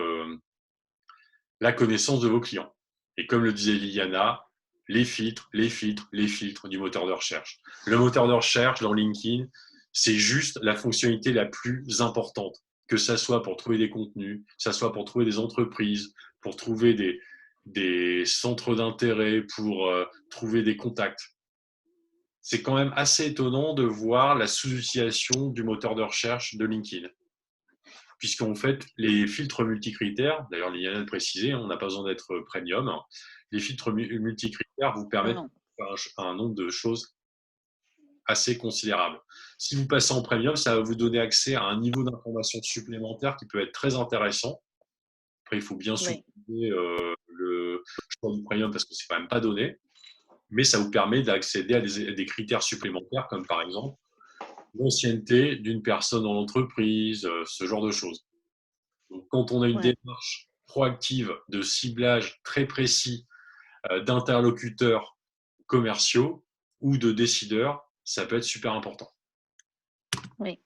connaissance de vos clients. Et comme le disait Liliana, les filtres, les filtres, les filtres du moteur de recherche. Le moteur de recherche dans LinkedIn, c'est juste la fonctionnalité la plus importante, que ça soit pour trouver des contenus, que ça soit pour trouver des entreprises, pour trouver des centres d'intérêt, pour trouver des contacts. C'est quand même assez étonnant de voir la sous-utilisation du moteur de recherche de LinkedIn. Puisqu'en fait, les filtres multicritères, d'ailleurs, Liliana le précisait, on n'a pas besoin d'être premium, les filtres multicritères vous permettent non. de faire un nombre de choses assez considérable. Si vous passez en premium, ça va vous donner accès à un niveau d'information supplémentaire qui peut être très intéressant. Après, il faut bien Oui. souligner le choix du premium parce que c'est quand même pas donné, mais ça vous permet d'accéder à des critères supplémentaires comme par exemple l'ancienneté d'une personne dans l'entreprise, ce genre de choses. Donc, quand on a une Ouais. démarche proactive de ciblage très précis d'interlocuteurs commerciaux ou de décideurs, ça peut être super important. Oui.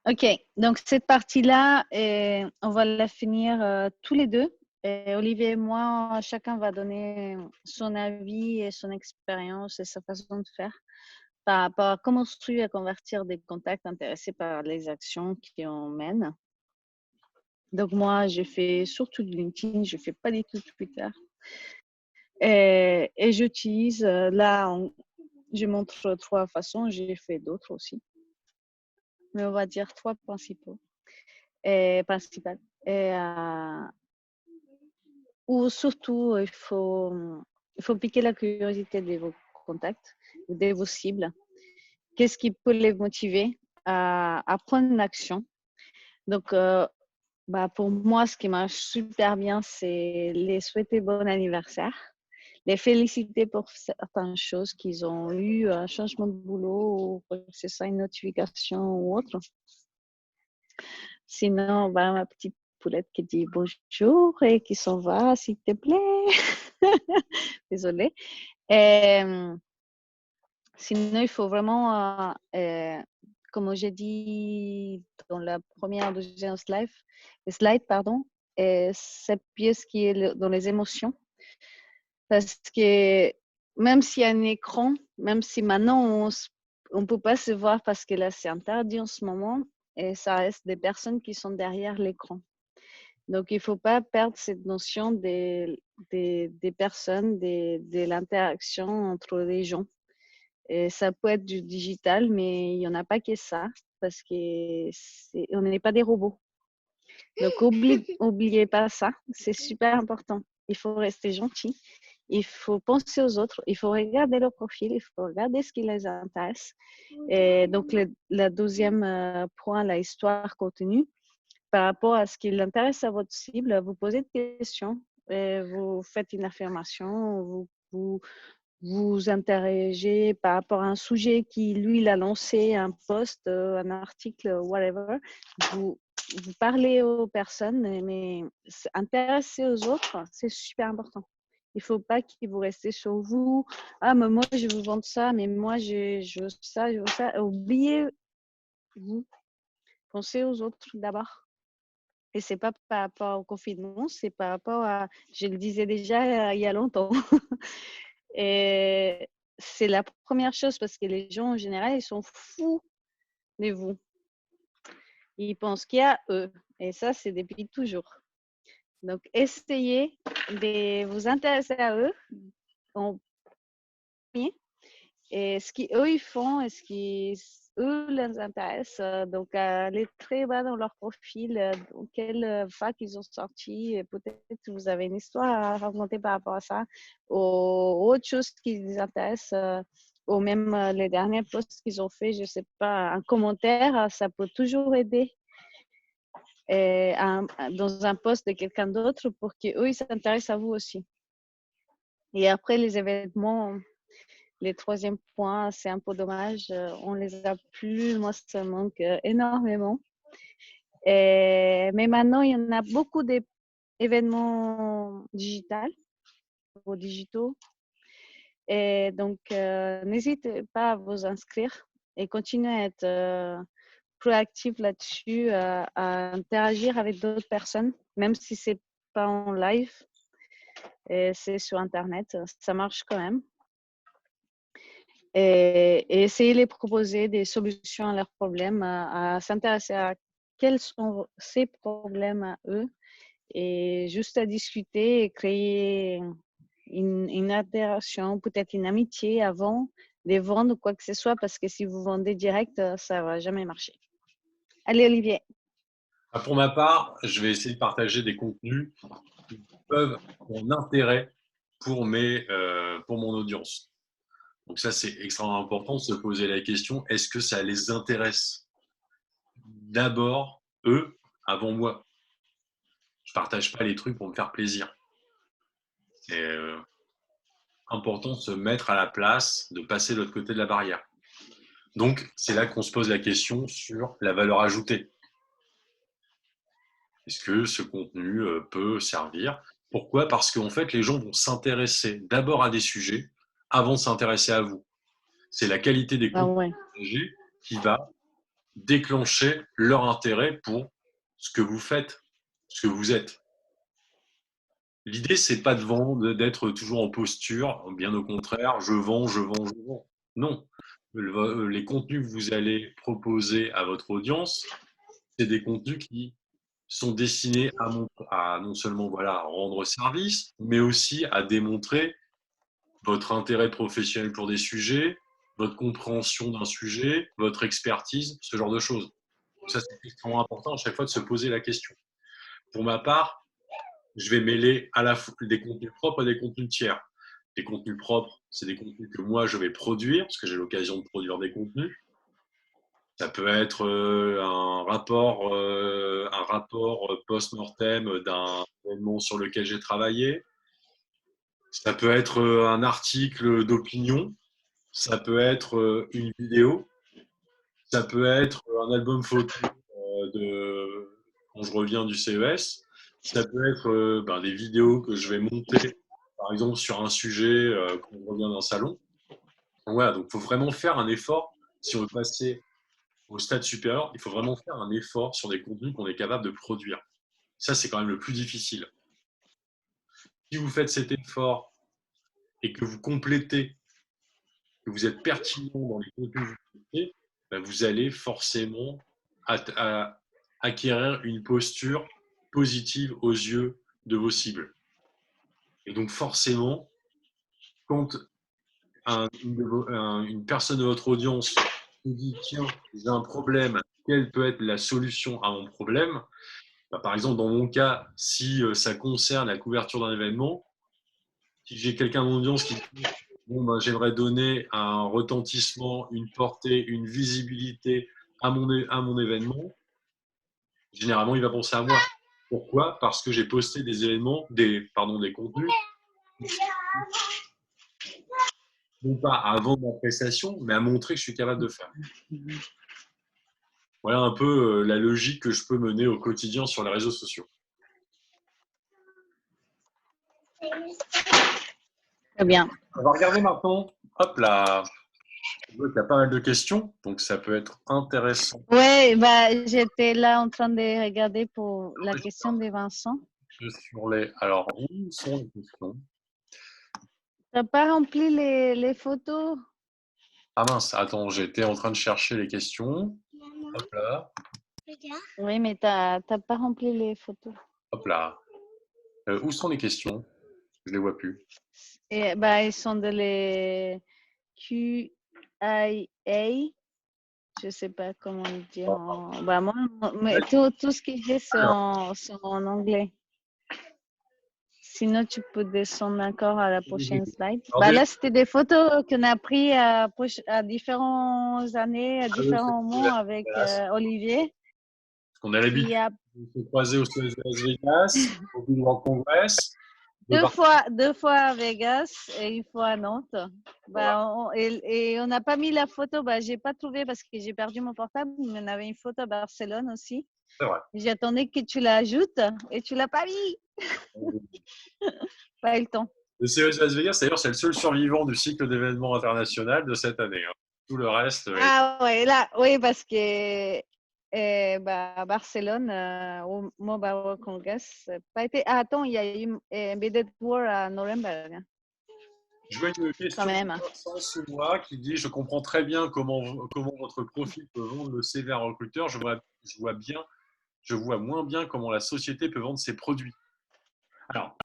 OK. Donc, cette partie-là, on va la finir tous les deux. Et Olivier et moi, chacun va donner son avis et son expérience et sa façon de faire par rapport à comment construire et convertir des contacts intéressés par les actions qu'on mène. Donc, moi, je fais surtout du LinkedIn, je ne fais pas du tout Twitter. Et j'utilise, je montre 3 façons, j'ai fait d'autres aussi. Mais on va dire 3 principales. Et, ou surtout, il faut piquer la curiosité de vos contacts, de vos cibles. Qu'est-ce qui peut les motiver à prendre une action? Donc, pour moi, ce qui marche super bien, c'est les souhaiter bon anniversaire, les féliciter pour certaines choses qu'ils ont eu, un changement de boulot ou que ce soit une notification ou autre. Sinon, ma petite poulette qui dit bonjour et qui s'en va, s'il te plaît. Désolée. Et, sinon, il faut vraiment, comme j'ai dit dans la première, deuxième slide, pardon, s'appuyer ce qui est dans les émotions. Parce que même s'il y a un écran, même si maintenant on ne peut pas se voir parce que là c'est interdit en ce moment, et ça reste des personnes qui sont derrière l'écran. Donc il ne faut pas perdre cette notion de des personnes, de l'interaction entre les gens. Et ça peut être du digital, mais il n'y en a pas que ça, parce qu'on n'est pas des robots. Donc, oubliez pas ça, c'est super important. Il faut rester gentil, il faut penser aux autres, il faut regarder leur profil, il faut regarder ce qui les intéresse. Et donc, le deuxième point, la histoire continue, par rapport à ce qui l'intéresse à votre cible, vous posez des questions, et vous faites une affirmation, vous interrogez par rapport à un sujet qui, lui, il a lancé un post, un article, whatever. Vous, vous parlez aux personnes, mais intéresser aux autres, c'est super important. Il ne faut pas qu'ils vous restez sur vous. Ah, mais moi, je vous vends ça, mais moi, je veux ça, je veux ça. Oubliez vous. Pensez aux autres d'abord. Et ce n'est pas par rapport au confinement, c'est par rapport à, je le disais déjà il y a longtemps. Et c'est la première chose parce que les gens en général, ils sont fous de vous. Ils pensent qu'il y a eux. Et ça, c'est depuis toujours. Donc, essayez de vous intéresser à eux en premier. Et ce qu'eux, ils font et ce qui, eux, les intéresse. Donc, allez très bas dans leur profil, dans quelle fac ils ont sorti. Et peut-être que vous avez une histoire à raconter par rapport à ça. Ou autre chose qui les intéresse. Ou même les derniers posts qu'ils ont fait, je ne sais pas, un commentaire, ça peut toujours aider. Et dans un post de quelqu'un d'autre pour qu'eux, ils s'intéressent à vous aussi. Et après, les événements, les troisième points, c'est un peu dommage. On les a plus, moi, ça manque énormément. Mais maintenant, il y en a beaucoup d'événements digitaux. Et donc, n'hésitez pas à vous inscrire et continuez à être proactif là-dessus, à interagir avec d'autres personnes, même si ce n'est pas en live et c'est sur Internet, ça marche quand même. Et essayer de les proposer des solutions à leurs problèmes, à s'intéresser à quels sont ces problèmes à eux et juste à discuter et créer une interaction, peut-être une amitié avant de vendre quoi que ce soit parce que si vous vendez direct, ça ne va jamais marcher. Allez, Olivier. Pour ma part, je vais essayer de partager des contenus qui peuvent avoir un intérêt pour mon audience. Donc ça, c'est extrêmement important de se poser la question, est-ce que ça les intéresse d'abord, eux, avant moi? Je partage pas les trucs pour me faire plaisir. C'est important de se mettre à la place, de passer de l'autre côté de la barrière. Donc, c'est là qu'on se pose la question sur la valeur ajoutée. Est-ce que ce contenu peut servir? Pourquoi? Parce qu'en fait, les gens vont s'intéresser d'abord à des sujets avant de s'intéresser à vous. C'est la qualité des Ah contenus ouais. partagés qui va déclencher leur intérêt pour ce que vous faites, ce que vous êtes. L'idée, c'est pas de vendre, d'être toujours en posture, bien au contraire, je vends, je vends, je vends. Non. Les contenus que vous allez proposer à votre audience, c'est des contenus qui sont destinés à non seulement rendre service, mais aussi à démontrer votre intérêt professionnel pour des sujets, votre compréhension d'un sujet, votre expertise, ce genre de choses. Ça, c'est extrêmement important à chaque fois de se poser la question. Pour ma part, je vais mêler à la fois des contenus propres et des contenus tiers. Des contenus propres, c'est des contenus que moi, je vais produire, parce que j'ai l'occasion de produire des contenus. Ça peut être un rapport post-mortem d'un événement sur lequel j'ai travaillé. Ça peut être un article d'opinion. Ça peut être une vidéo. Ça peut être un album photo quand je reviens du CES. Ça peut être des vidéos que je vais monter, par exemple, sur un sujet quand je reviens d'un salon. Voilà, donc il faut vraiment faire un effort si on veut passer au stade supérieur, il faut vraiment faire un effort sur des contenus qu'on est capable de produire. Ça, c'est quand même le plus difficile. Si vous faites cet effort et que vous complétez, que vous êtes pertinent dans les contenus que vous faites, vous allez forcément acquérir une posture positive aux yeux de vos cibles. Et donc, forcément, quand une personne de votre audience vous dit, tiens, j'ai un problème, quelle peut être la solution à mon problème? Bah, par exemple, dans mon cas, si ça concerne la couverture d'un événement, si j'ai quelqu'un dans l'audience qui dit, bon, ben, j'aimerais donner un retentissement, une portée, une visibilité à mon événement, généralement, il va penser à moi. Pourquoi? Parce que j'ai posté des événements, des contenus, non pas à vendre ma prestation, mais à montrer que je suis capable de faire. Voilà un peu la logique que je peux mener au quotidien sur les réseaux sociaux. Très bien. On va regarder maintenant. Hop là. Je vois qu'il y a pas mal de questions, donc ça peut être intéressant. Oui, bah, j'étais là en train de regarder pour la question de Vincent. Sur les... Alors, où sont les questions? Tu n'as pas rempli les photos? Ah mince, attends, j'étais en train de chercher les questions. Hop là, Oui, mais tu n'as pas rempli les photos. hop là. Où sont les questions? Je les vois plus. Et, bah, ils sont de les QIA. Je ne sais pas comment dire. Bah, moi, mais tout ce que j'ai, c'est en anglais. Sinon, tu peux descendre encore à la prochaine slide. Alors, Bah, déjà, là, c'était des photos qu'on a prises à différentes années, à différents moments avec Olivier. on a l'habitude Qui a de se croiser au CES de Las Vegas, au Big World Congress. deux fois à Vegas et une fois à Nantes. Voilà. Bah, et on n'a pas mis la photo. Bah, j'ai pas trouvé parce que j'ai perdu mon portable. Mais on avait une photo à Barcelone aussi. C'est vrai. J'attendais que tu l'ajoutes et tu l'as pas mis. Pas eu le temps. Le CES de Las Vegas, d'ailleurs, c'est le seul survivant du cycle d'événements international de cette année. Hein. Tout le reste est... Ah ouais, là, oui, parce que bah, à Barcelone, au Mobile World Congress, pas été. Ah, attends, il y a eu Embedded War à Nuremberg, hein, Je vois une quand question de même. Vincent Soumois qui dit: Je comprends très bien comment votre profil peut vendre le CV à un recruteur. Je vois moins bien comment la société peut vendre ses produits. Alors,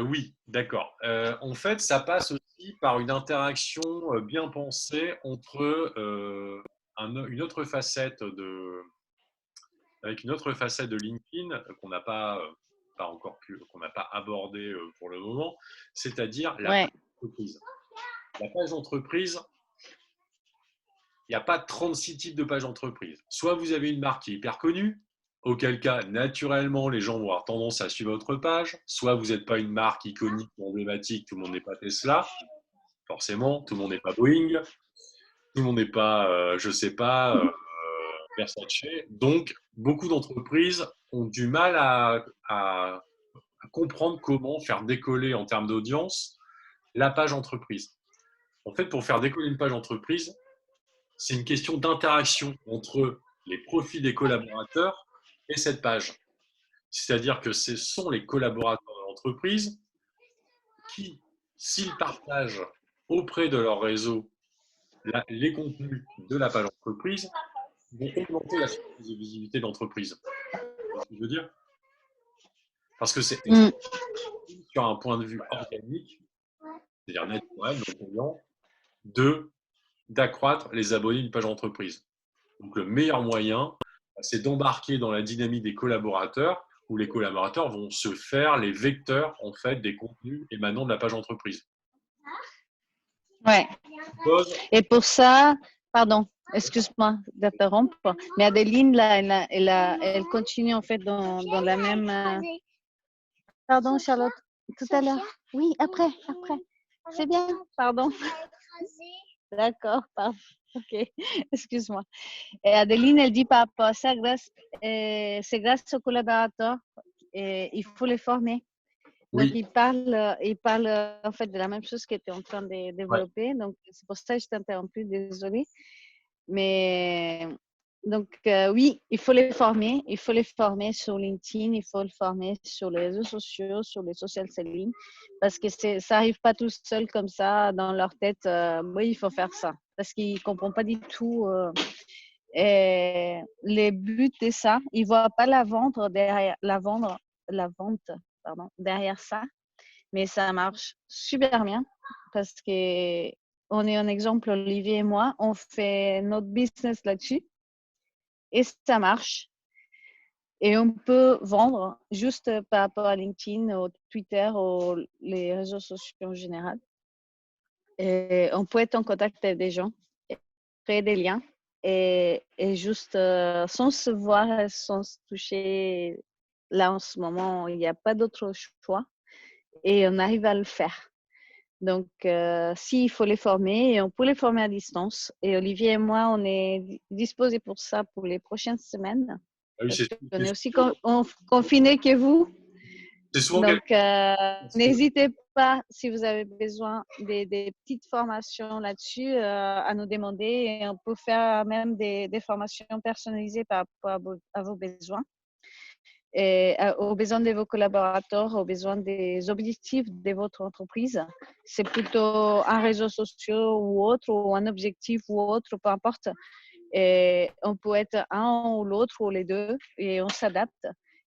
oui, d'accord. En fait, ça passe aussi par une interaction bien pensée entre une autre facette avec une autre facette de LinkedIn qu'on n'a pas abordé pour le moment, c'est-à-dire la Ouais, page d'entreprise. La page d'entreprise, il n'y a pas 36 types de pages d'entreprise. Soit vous avez une marque qui est hyper connue, auquel cas, naturellement, les gens vont avoir tendance à suivre votre page. Soit vous n'êtes pas une marque iconique ou emblématique, tout le monde n'est pas Tesla, forcément, tout le monde n'est pas Boeing, tout le monde n'est pas, je ne sais pas, Versace. Donc, beaucoup d'entreprises ont du mal à comprendre comment faire décoller en termes d'audience la page entreprise. En fait, pour faire décoller une page entreprise, c'est une question d'interaction entre les profils des collaborateurs et cette page. C'est-à-dire que ce sont les collaborateurs de l'entreprise qui, s'ils partagent auprès de leur réseau les contenus de la page entreprise, vont augmenter la surface de visibilité de l'entreprise. C'est ce que je veux dire. Parce que c'est sur un point de vue organique, c'est-à-dire naturel, d'accroître les abonnés d'une page entreprise. Donc le meilleur moyen, c'est d'embarquer dans la dynamique des collaborateurs, où les collaborateurs vont se faire les vecteurs en fait des contenus émanant de la page entreprise. ouais. Et pour ça, pardon, excuse-moi d'interrompre, mais Adeline, là, elle continue en fait dans la même. Pardon, Charlotte, tout à l'heure. Oui, après. C'est bien, pardon. D'accord, pardon. Ok, excuse-moi. Et Adeline, elle dit par rapport à ça, c'est grâce aux collaborateurs et il faut les former. Donc, Oui. il parle en fait de la même chose que tu es en train de développer. Ouais. Donc, c'est pour ça que je t'ai interrompu, désolée. Mais donc, oui, il faut les former. Il faut les former sur LinkedIn, il faut les former sur les réseaux sociaux, sur les social selling, parce que ça n'arrive pas tout seul comme ça dans leur tête. Oui, il faut faire ça, parce qu'ils ne comprennent pas du tout. Et les buts de ça, ils ne voient pas la vente derrière ça. mais ça marche super bien parce que on est un exemple, Olivier et moi, on fait notre business là-dessus et ça marche. Et on peut vendre juste par rapport à LinkedIn, au Twitter, aux les réseaux sociaux en général. Et on peut être en contact avec des gens, créer des liens et juste sans se voir, sans se toucher. Là, en ce moment, il n'y a pas d'autre choix et on arrive à le faire. Donc, s'il faut les former, et on peut les former à distance. Et Olivier et moi, on est disposés pour ça pour les prochaines semaines. Ah oui, Parce qu'on est aussi confinés que vous. c'est souvent Donc, quelque n'hésitez pas, si vous avez besoin des petites formations là-dessus, à nous demander. Et on peut faire même des formations personnalisées par rapport à vos besoins. Et aux besoins de vos collaborateurs, aux besoins des objectifs de votre entreprise. C'est plutôt un réseau social ou autre, ou un objectif ou autre, peu importe. Et on peut être un ou l'autre ou les deux et on s'adapte.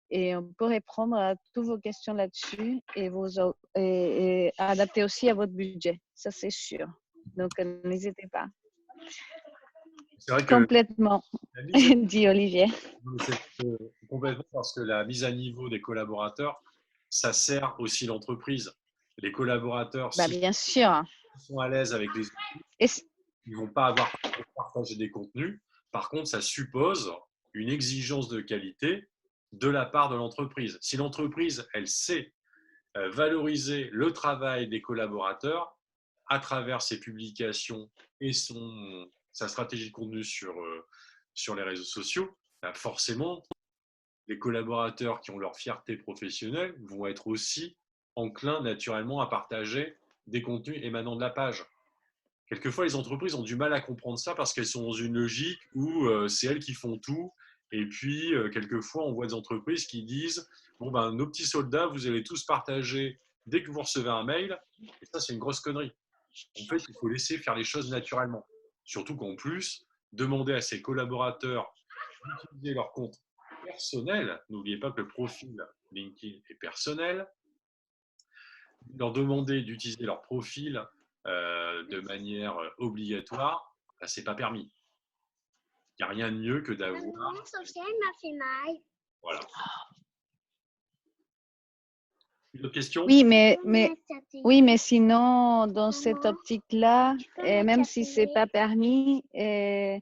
Et on peut répondre à toutes vos questions là-dessus et adapter aussi à votre budget. Ça, c'est sûr. Donc, n'hésitez pas. C'est vrai que Complètement, la mise à dit Olivier. complètement parce que la mise à niveau des collaborateurs, ça sert aussi l'entreprise. Les collaborateurs, Bah, s'ils bien sûr. sont à l'aise avec les outils, Et ils vont pas avoir à partager des contenus. Par contre, ça suppose une exigence de qualité de la part de l'entreprise. Si l'entreprise, elle sait valoriser le travail des collaborateurs à travers ses publications et sa stratégie de contenu sur les réseaux sociaux, bah forcément, les collaborateurs qui ont leur fierté professionnelle vont être aussi enclins naturellement à partager des contenus émanant de la page. Quelquefois, les entreprises ont du mal à comprendre ça parce qu'elles sont dans une logique où c'est elles qui font tout. Et puis, quelquefois, on voit des entreprises qui disent, bon, ben, nos petits soldats, vous allez tous partager dès que vous recevez un mail. Et ça, c'est une grosse connerie. En fait, il faut laisser faire les choses naturellement. Surtout qu'en plus, demander à ses collaborateurs d'utiliser leur compte personnel, n'oubliez pas que le profil LinkedIn est personnel, leur demander d'utiliser leur profil de manière obligatoire, bah, c'est pas permis. Il n'y a rien de mieux que d'avoir. Voilà. Une autre question? oui, oui, mais sinon, dans cette optique-là, et même si c'est pas permis, et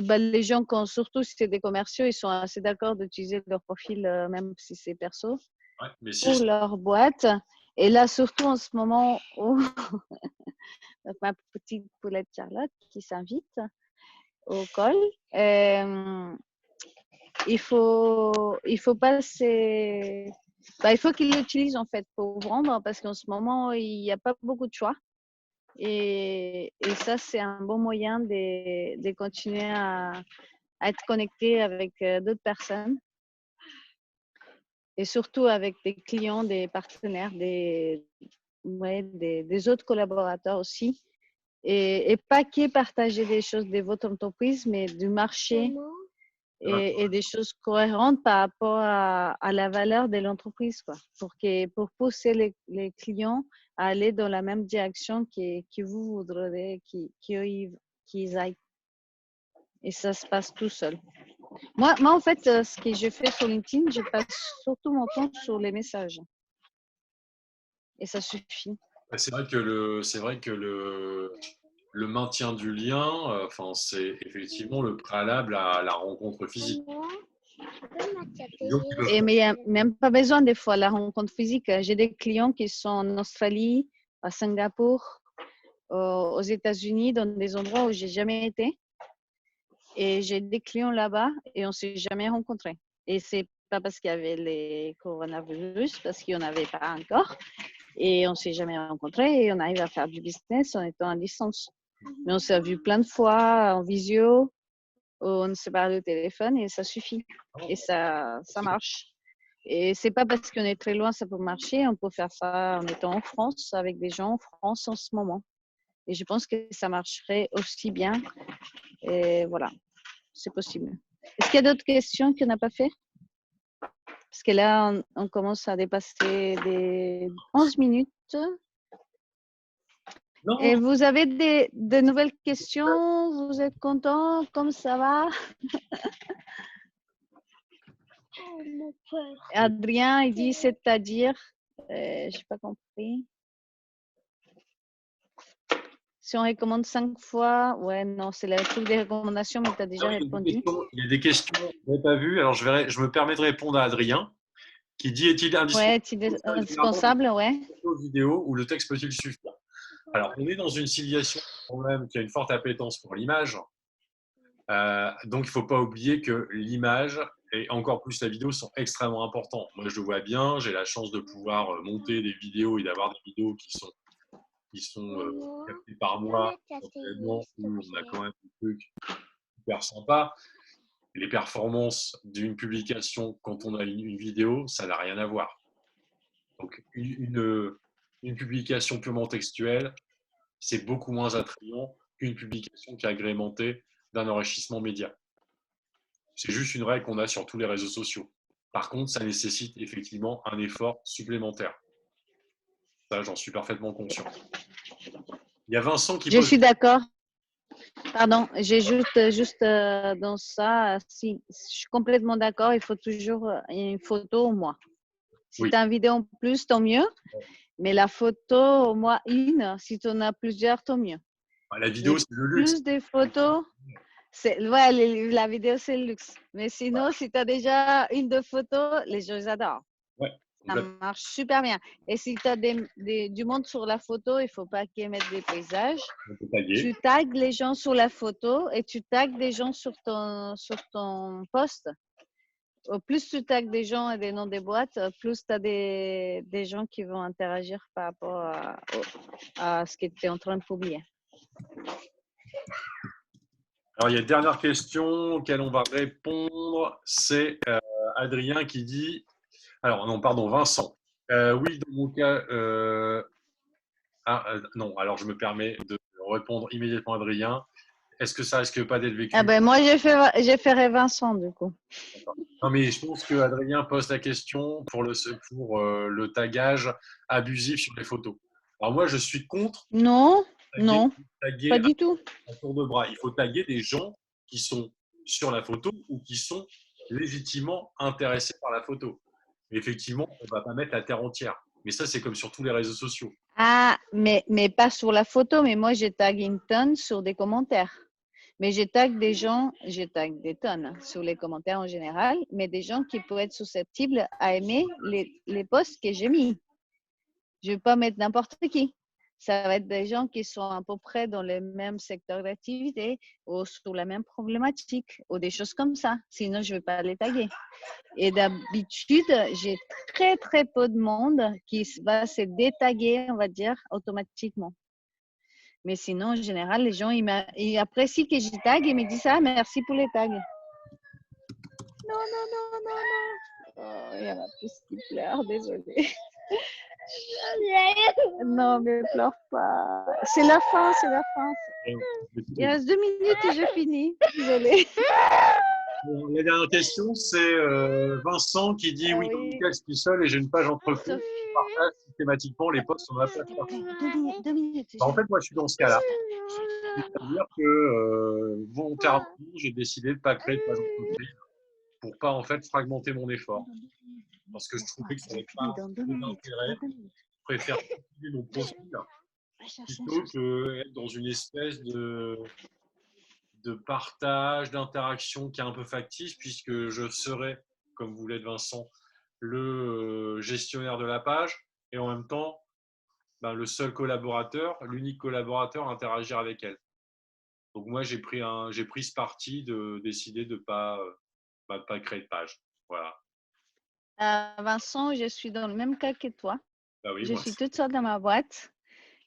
ben, les gens, surtout si c'est des commerciaux, ils sont assez d'accord d'utiliser leur profil, même si c'est perso, Ouais, mais si, pour leur boîte. Et là, surtout en ce moment où ma petite poulette Charlotte qui s'invite au call, il faut pas il faut qu'ils l'utilisent en fait pour vendre parce qu'en ce moment, il n'y a pas beaucoup de choix. Et ça, c'est un bon moyen de continuer à être connecté avec d'autres personnes et surtout avec des clients, des partenaires, des autres collaborateurs aussi. Et pas que partager des choses de votre entreprise, mais du marché et des choses cohérentes par rapport à la valeur de l'entreprise, quoi, pour pousser les clients à aller dans la même direction que vous voudrez qu'ils aillent. Et ça se passe tout seul. Moi, en fait, ce que je fais sur LinkedIn, je passe surtout mon temps sur les messages. Et ça suffit. C'est vrai que le maintien du lien, enfin, c'est effectivement le préalable à la rencontre physique. Donc, ils peuvent Mais il n'y a même pas besoin des fois de la rencontre physique. J'ai des clients qui sont en Australie, à Singapour, aux États-Unis, dans des endroits où j'ai jamais été. Et j'ai des clients là-bas et on s'est jamais rencontrés. Et c'est pas parce qu'il y avait les coronavirus, parce qu'il n'y en avait pas encore. Et on s'est jamais rencontrés et on arrive à faire du business en étant à distance. Mais on s'est vu plein de fois en visio, on s'est parlé au téléphone et ça suffit. Et ça marche. Et c'est pas parce qu'on est très loin ça peut marcher. On peut faire ça en étant en France avec des gens en France en ce moment. Et je pense que ça marcherait aussi bien. Et voilà, c'est possible. Est-ce qu'il y a d'autres questions qu'on n'a pas fait? Parce que là, on commence à dépasser des 11 minutes. Non, Et vous avez de nouvelles questions? Vous êtes content? Comme ça va? Adrien, il dit c'est-à-dire, je n'ai pas compris. Si on recommande 5 fois, ouais, non, c'est le truc des recommandations, mais tu as déjà répondu. il y a des questions que je n'ai pas vues. Alors, je me permets de répondre à Adrien, qui dit est-il Ouais, indispensable tu es indispensable, ouais. vidéo ou le texte peut-il suffire? Alors, on est dans une civilisation quand même qui a une forte appétence pour l'image. Donc, il ne faut pas oublier que l'image et encore plus la vidéo sont extrêmement importants. Moi, je le vois bien, j'ai la chance de pouvoir monter des vidéos et d'avoir des vidéos qui sont captées par moi, où on a quand même des trucs super sympas. Les performances d'une publication quand on a une vidéo, ça n'a rien à voir. Donc, une publication purement textuelle, c'est beaucoup moins attrayant qu'une publication qui est agrémentée d'un enrichissement média. C'est juste une règle qu'on a sur tous les réseaux sociaux. Par contre, ça nécessite effectivement un effort supplémentaire. Ça, j'en suis parfaitement conscient. Il y a Vincent qui Je pose... suis d'accord. Pardon, j'ai juste dans ça, si, je suis complètement d'accord, il faut toujours une photo au moins. Si Oui. tu as une vidéo en plus, tant mieux. Mais la photo, au moins une. Si tu en as plusieurs, tant mieux. La vidéo, c'est le luxe. Plus de photos, ouais, la vidéo, c'est le luxe. Mais sinon, si tu as déjà une de photos, les gens adorent. Ouais, ça marche super bien. Et si tu as du monde sur la photo, il ne faut pas qu'ils mettent des paysages. Tu tags les gens sur la photo et tu tags des gens sur ton post. Au plus tu tags des gens et des noms des boîtes, plus tu as des gens qui vont interagir par rapport à ce que tu es en train de publier. Alors, il y a une dernière question auquel on va répondre. C'est Adrien qui dit... Alors, non, pardon, Vincent. Oui, dans mon cas... non, alors je me permets de répondre immédiatement à Adrien. Est-ce que ça risque pas d'être vécu? Ah ben moi, j'ai fait Vincent, du coup. Non, mais je pense que Adrien pose la question pour le tagage abusif sur les photos. Alors moi, je suis contre Non, taguer pas du tout. à tour de bras. Il faut taguer des gens qui sont sur la photo ou qui sont légitimement intéressés par la photo. Mais effectivement, on ne va pas mettre la terre entière. Mais ça, c'est comme sur tous les réseaux sociaux. Ah, mais pas sur la photo, mais moi, je tag une tonne sur des commentaires. Mais je tag des gens, je tag des tonnes sur les commentaires en général, mais des gens qui peuvent être susceptibles à aimer les posts que j'ai mis. Je ne vais pas mettre n'importe qui. Ça va être des gens qui sont à peu près dans le même secteur d'activité ou sur la même problématique ou des choses comme ça. Sinon, je ne vais pas les taguer. Et d'habitude, j'ai très, très peu de monde qui va se détaguer, on va dire, automatiquement. Mais sinon, en général, les gens, ils apprécient que je tag et me disent « Ah, merci pour les tags. » Non. Oh, il y en a plus qui pleurent, désolée. Non, mais pleure pas. C'est la fin. Il reste 2 minutes et je finis. Désolée. Bon, la dernière question, c'est Vincent qui dit oui, je suis seul et j'ai une page entreprise. Je partage systématiquement les posts sur ma page personnelle. 2 minutes. En fait, moi, je suis dans ce cas-là. C'est-à-dire que volontairement, j'ai décidé de ne pas créer de page entreprise pour ne pas en fait fragmenter mon effort. Parce que je trouvais que ça n'avait pas d'intérêt. Je préfère continuer mon profil plutôt qu'être dans une espèce de partage, d'interaction qui est un peu factice, puisque je serai, comme vous l'êtes Vincent, le gestionnaire de la page et en même temps le seul collaborateur, l'unique collaborateur à interagir avec elle. Donc moi j'ai pris ce parti de décider de pas créer de page. Voilà. Vincent, je suis dans le même cas que toi. Bah oui, je suis toute seule dans ma boîte.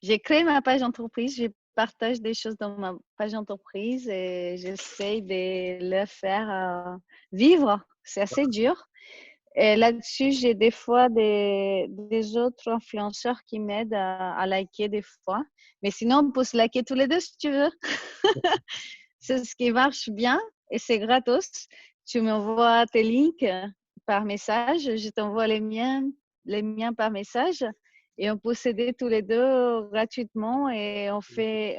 J'ai créé ma page entreprise. Je partage des choses dans ma page entreprise et j'essaie de le faire vivre. C'est assez dur. Et là-dessus, j'ai des fois des autres influenceurs qui m'aident à liker des fois. Mais sinon, on peut se liker tous les deux si tu veux. C'est ce qui marche bien et c'est gratos. Tu m'envoies tes links par message. Je t'envoie les miens par message. Et on peut s'aider tous les deux gratuitement et on fait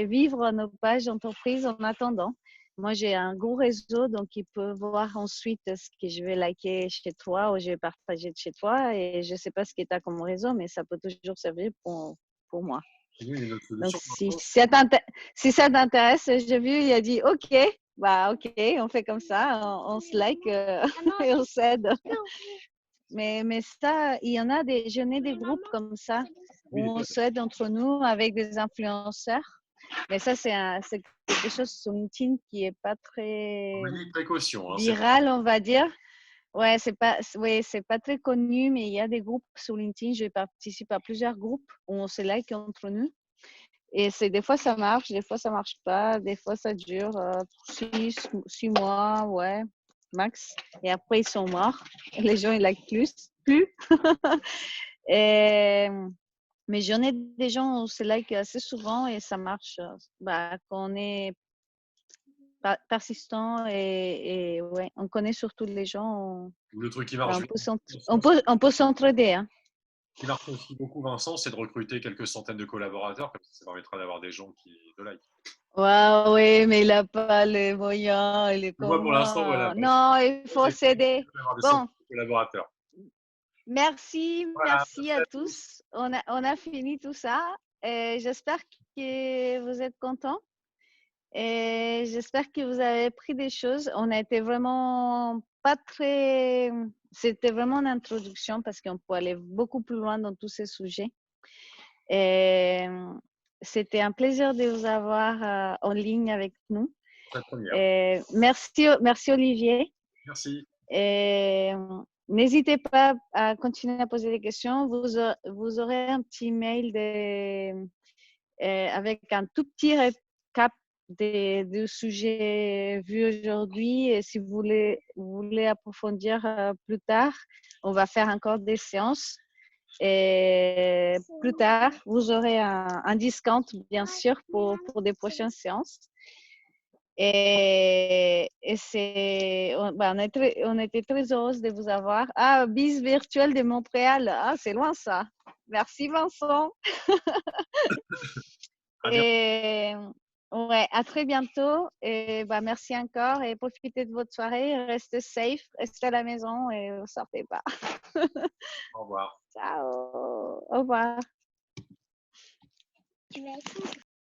vivre nos pages d'entreprise en attendant. Moi, j'ai un gros réseau, donc il peut voir ensuite ce que je vais liker chez toi ou je vais partager chez toi. Et je ne sais pas ce que tu as comme réseau, mais ça peut toujours servir pour moi. Sinon, il y a une autre Donc, solution. si ça t'intéresse, j'ai vu, il a dit OK, bah OK, on fait comme ça, on se like et on s'aide. Mais ça, il y en a je n'ai des groupes comme ça Oui, où on s'aide entre nous avec des influenceurs. Mais ça, c'est quelque chose sur LinkedIn qui est pas très avec précaution. Hein, viral, on va dire. Ouais, c'est pas très connu, mais il y a des groupes sur LinkedIn. Je participe à plusieurs groupes où on se like entre nous. Et des fois ça marche, des fois ça marche pas, des fois ça dure 6 mois, ouais, max. Et après ils sont morts. Et les gens ils like plus. Et, mais j'en ai des gens où c'est like assez souvent et ça marche. Bah, quand on est persistant et ouais, on connaît surtout les gens. le truc qui Bah, marche on peut s'entraider. Hein. qui marche aussi beaucoup, Vincent, c'est de recruter quelques centaines de collaborateurs, comme ça permettra d'avoir des gens qui te like. Ouais, oui, mais il n'a pas les moyens, il est Moi, comme pour l'instant, voilà. moi. Moi, Non, il faut j'ai s'aider. d'avoir des Bon, centaines de collaborateurs. Voilà, merci à tous. On a fini tout ça. Et j'espère que vous êtes contents. Et j'espère que vous avez pris des choses. On a été vraiment pas très. C'était vraiment une introduction parce qu'on peut aller beaucoup plus loin dans tous ces sujets. Et c'était un plaisir de vous avoir en ligne avec nous. la première. Et merci Olivier. Merci. Et n'hésitez pas à continuer à poser des questions. Vous aurez un petit mail avec un tout petit récap des sujets vus aujourd'hui. Et si vous voulez approfondir plus tard, on va faire encore des séances. Et plus tard, vous aurez un discount, bien sûr, pour des prochaines séances. On était très heureuse de vous avoir. Ah, BIS virtuel de Montréal. Ah, c'est loin ça. Merci Vincent. À bientôt. Et ouais, à très bientôt. Et bah, merci encore et profitez de votre soirée. Restez safe, restez à la maison et ne sortez pas. Au revoir. Ciao. Au revoir.